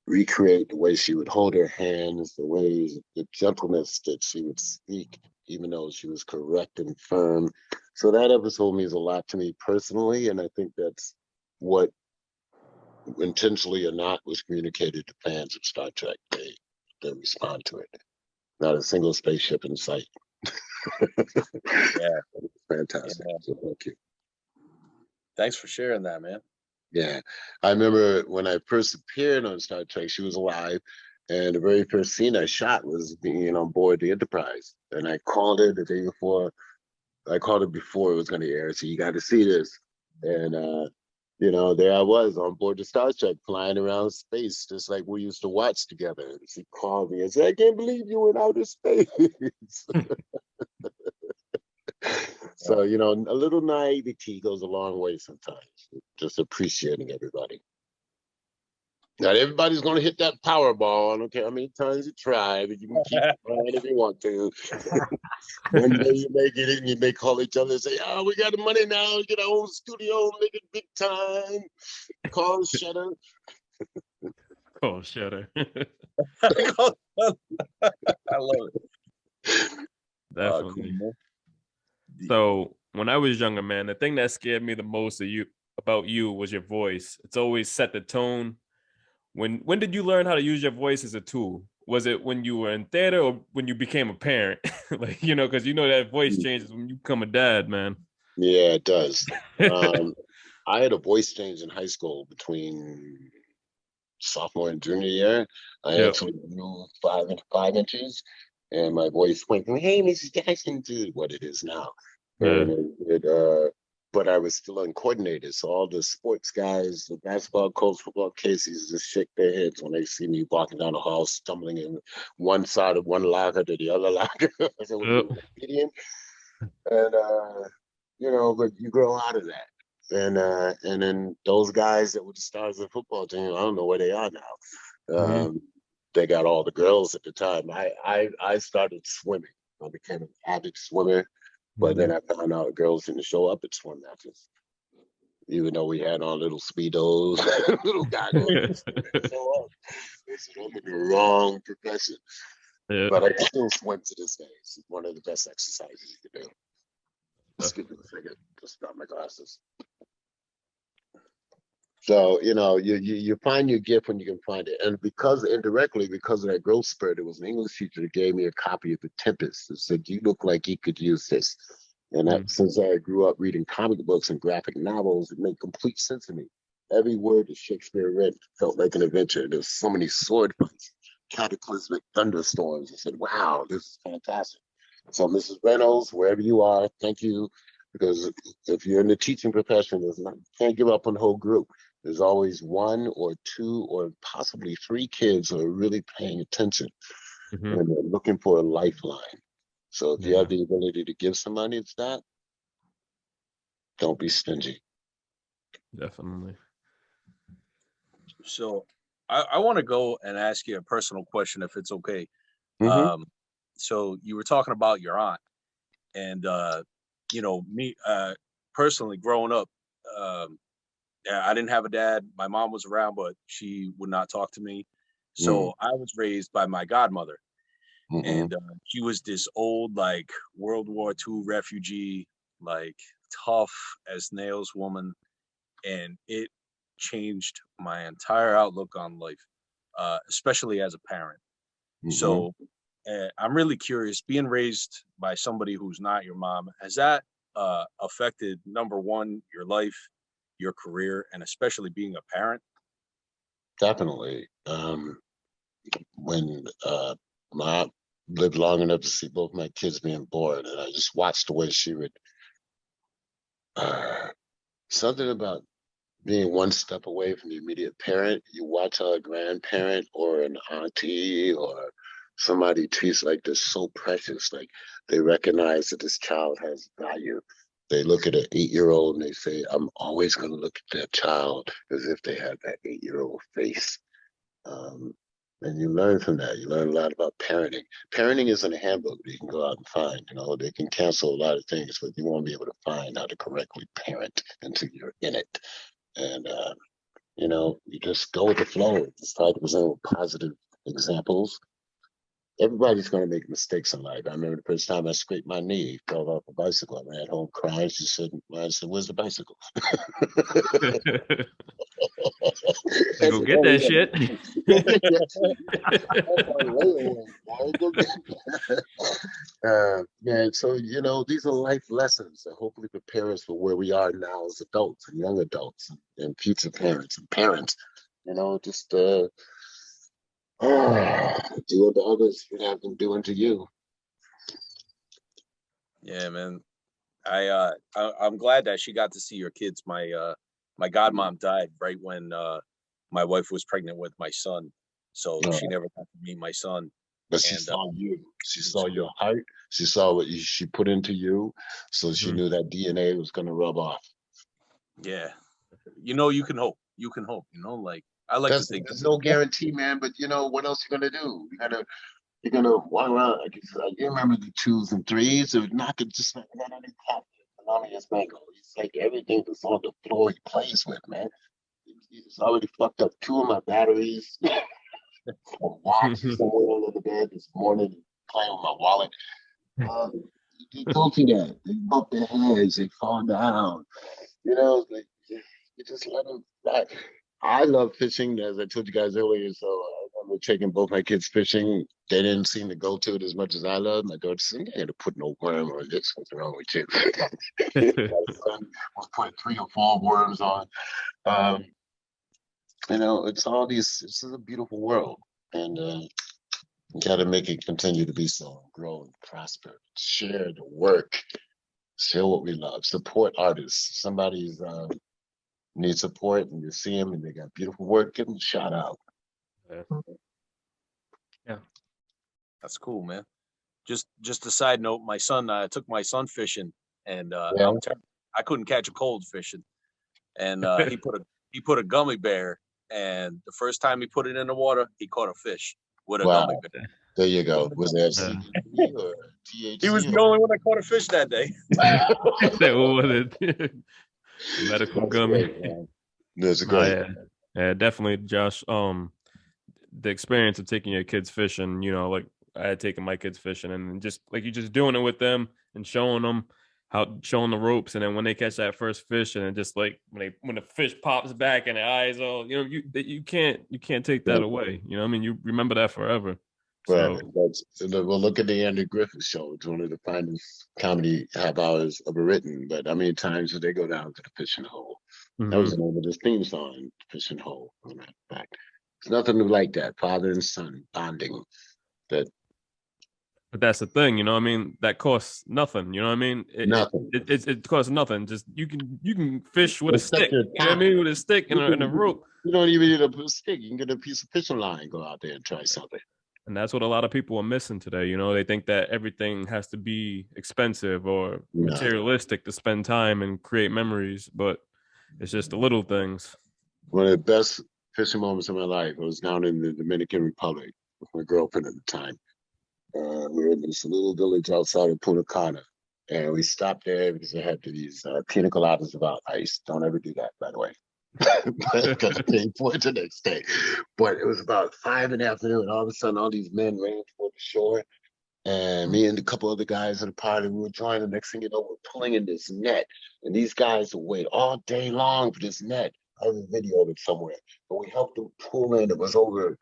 recreate the way she would hold her hands, the gentleness that she would speak, even though she was correct and firm. So that episode means a lot to me personally, and I think that's what, intentionally or not, was communicated to fans of Star Trek. They respond to it. Not a single spaceship in sight. Yeah, fantastic. Yeah. So thank you. Thanks for sharing that, man. Yeah, I remember when I first appeared on Star Trek, she was alive, and the very first scene I shot was being on board the Enterprise, and I called her the day before. I called her before it was going to air, so you got to see this. And you know, there I was on board the Star Trek, flying around space, just like we used to watch together. And she called me and said, "I can't believe you went outer space." So, you know, a little naivety goes a long way sometimes. Just appreciating everybody. Not everybody's going to hit that Powerball. I don't care how many times you try, but you can keep trying if you want to. One day you may get it and you may call each other and say, "Oh, we got the money now. Get our own studio, make it big time. Call Shutter." Call Shutter. I love it. Definitely. So when I was younger, man, the thing that scared me the most about you was your voice. It's always set the tone. When did you learn how to use your voice as a tool? Was it when you were in theater or when you became a parent? Like, you know, because you know that voice changes when you become a dad, man. Yeah, it does. I had a voice change in high school between sophomore and junior year. I actually grew 5 inches. And my voice went from, "Hey, Mrs. Jackson," to what it is now. But I was still uncoordinated. So all the sports guys, the basketball coach, football cases, just shake their heads when they see me walking down the hall, stumbling in one side of one locker to the other locker. So and you know, but you grow out of that. And then those guys that were the stars of the football team, I don't know where they are now. They got all the girls at the time. I started swimming. I became an avid swimmer, but then I found out girls didn't show up at swim matches. Even though we had our little speedos, little goggles, show up. They said, I'm in the wrong profession. Yeah. But I still swim to this day. It's one of the best exercises you can do. Just give me a second. Just got my glasses. So, you find your gift when you can find it. And indirectly, because of that growth spurt, there was an English teacher that gave me a copy of The Tempest and said, you look like you could use this. And since I grew up reading comic books and graphic novels, it made complete sense to me. Every word that Shakespeare read felt like an adventure. There's so many sword fights, cataclysmic thunderstorms. I said, wow, this is fantastic. So, Mrs. Reynolds, wherever you are, thank you. Because if you're in the teaching profession, you can't give up on the whole group. There's always one or two or possibly three kids who are really paying attention and they're looking for a lifeline. So if you have the ability to give somebody that, don't be stingy. Definitely. So I want to go and ask you a personal question, if it's okay. So you were talking about your aunt, and me personally growing up, I didn't have a dad. My mom was around, but she would not talk to me. So I was raised by my godmother, and she was this old, like World War II refugee, like tough as nails woman, and it changed my entire outlook on life, especially as a parent. So I'm really curious, being raised by somebody who's not your mom, has that affected, number one, your life, your career, and especially being a parent? Definitely. When my lived long enough to see both my kids being born, and I just watched the way she would something about being one step away from the immediate parent. You watch a grandparent or an auntie or somebody treats like this so precious, like they recognize that this child has value. They look at an 8-year-old and they say, I'm always going to look at that child as if they have that 8-year-old face. And you learn from that. You learn a lot about parenting. Parenting isn't a handbook that you can go out and find. They can cancel a lot of things, but you won't be able to find how to correctly parent until you're in it. And, you just go with the flow. Just try to present with positive examples. Everybody's going to make mistakes in life. I remember the first time I scraped my knee, fell off a bicycle. I ran home crying. She said, where's the bicycle? Go get that shit. So, these are life lessons that hopefully prepare us for where we are now as adults and young adults and future parents and parents. Just do unto others what have been doing to you. Yeah, man. I'm glad that she got to see your kids. My godmom died right when my wife was pregnant with my son, so she never got to meet my son. But she saw you. She saw your heart. She saw what she put into you, so she knew that DNA was going to rub off. Yeah, you can hope. You can hope. Like I like to think. There's no guarantee, man. But what else you gonna do? You're gonna walk around. You remember the 2s and 3s? It would knock it just like that on the top. Anonymous Mango. It's like everything that's on the floor he plays with, man. It's already fucked up 2 of my batteries. A watch somewhere under the bed this morning, playing with my wallet. They don't do that. They bump their heads. They fall down. Like you just let them fly. I love fishing, as I told you guys earlier. So I remember taking both my kids fishing. They didn't seem to go to it as much as I love. My daughter said, "I had to put no worm on this. What's wrong with you?" My son was putting 3 or 4 worms on. It's all these. This is a beautiful world, and you got to make it continue to be so, grow and prosper. Share the work. Share what we love. Support artists. Somebody's need support, and you see them, and they got beautiful work. Give them a shout out. Yeah, that's cool, man. Just a side note, my son took my son fishing, and I couldn't catch a cold fishing. and he put a gummy bear, and the first time he put it in the water, he caught a fish with a gummy bear. There you go. Was there CBD or THC? He was the only one that caught a fish that day. What was it? Medical gummy. That's great. Yeah, definitely, Josh. The experience of taking your kids fishing, like I had taken my kids fishing, and just like you just doing it with them and showing them showing the ropes, and then when they catch that first fish, and then just like when the fish pops back and the eyes all, you can't take that away. I mean, you remember that forever. Well, look at the Andy Griffith Show. It's one of the finest comedy half hours ever written. But how many times did they go down to the fishing hole? Mm-hmm. That was the name of this theme song, Fishing Hole. On that fact, it's nothing like that. Father and son bonding. But that's the thing, I mean, that costs nothing. Nothing. It costs nothing. Just you can fish with a stick. You know what I mean? With a stick and a rope. You don't even need a stick. You can get a piece of fishing line. Go out there and try something. And that's what a lot of people are missing today. They think that everything has to be expensive or materialistic to spend time and create memories, but it's just the little things. One of the best fishing moments of my life, I was down in the Dominican Republic with my girlfriend at the time. We were in this little village outside of Punta Cana, and we stopped there because they had these pina coladas without ice. Don't ever do that, by the way. Because I came for it the next day. But it was about 5 in the afternoon, and all of a sudden all these men ran toward the shore, and me and a couple other guys in the party, we were joining. The next thing you know, we're pulling in this net, and these guys will wait all day long for this net. I have a video of it somewhere, but we helped them pull in. It was over,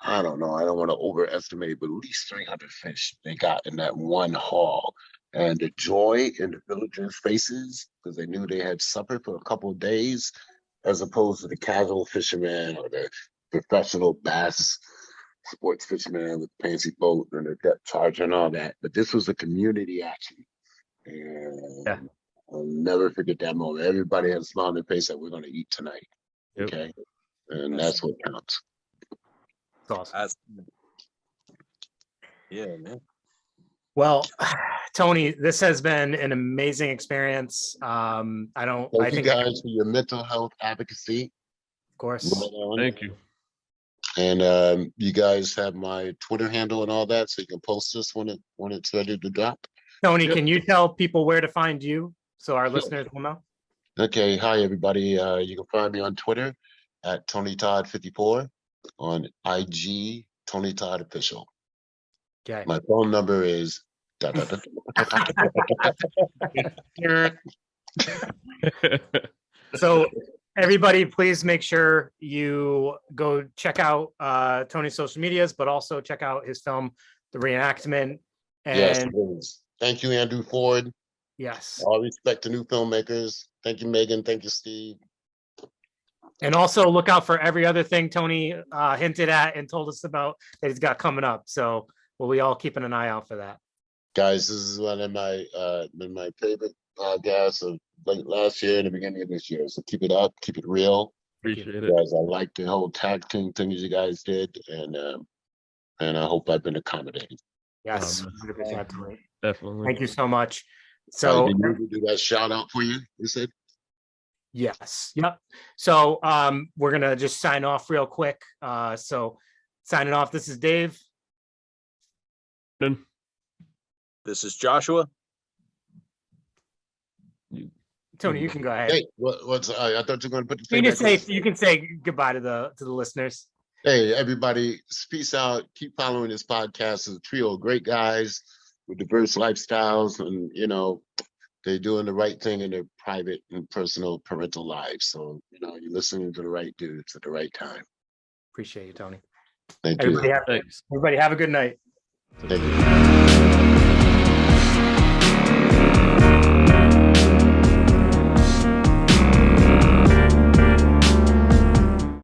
I don't know, I don't want to overestimate, but at least 300 fish they got in that one haul. And the joy in the villagers' faces, because they knew they had suffered for a couple of days, as opposed to the casual fisherman or the professional bass sports fisherman with the fancy boat and the depth charger and all that. But this was a community action. And I'll never forget that moment. Everybody had a smile on their face that we're going to eat tonight. Yep. Okay. And that's what counts. That's awesome. Yeah, man. Well, Tony, this has been an amazing experience. Thank you guys for your mental health advocacy. Of course. Thank you. And you guys have my Twitter handle and all that, so you can post this when it's ready to drop. Tony, can you tell people where to find you so our listeners will know? Okay. Hi, everybody. You can find me on Twitter at Tony Todd 54, on IG Tony Todd Official. Okay. My phone number is So everybody, please make sure you go check out Tony's social medias, but also check out his film, The Reenactment. And yes, please. Thank you, Andrew Ford. Yes. All respect to new filmmakers. Thank you, Megan. Thank you, Steve. And also look out for every other thing Tony hinted at and told us about that he's got coming up. So we'll be all keeping an eye out for that. Guys, this is one of my favorite podcasts of late last year and the beginning of this year. So keep it up, keep it real. Appreciate it. Guys, I like the whole tag team thing you guys did, and I hope I've been accommodating. Yes, 100%. Definitely. Thank you so much. So did you do that shout out for you? You said? Yes. Yep. So we're gonna just sign off real quick. So signing off. This is Dave. This is Joshua. Tony, you can go ahead. Hey, I thought you were going to put the thing. You can say goodbye to the listeners. Hey, everybody, peace out. Keep following this podcast. It's a trio of great guys with diverse lifestyles, and they're doing the right thing in their private and personal parental lives. So you're listening to the right dudes at the right time. Appreciate you, Tony. Thank you. Everybody have a good night. Thank you.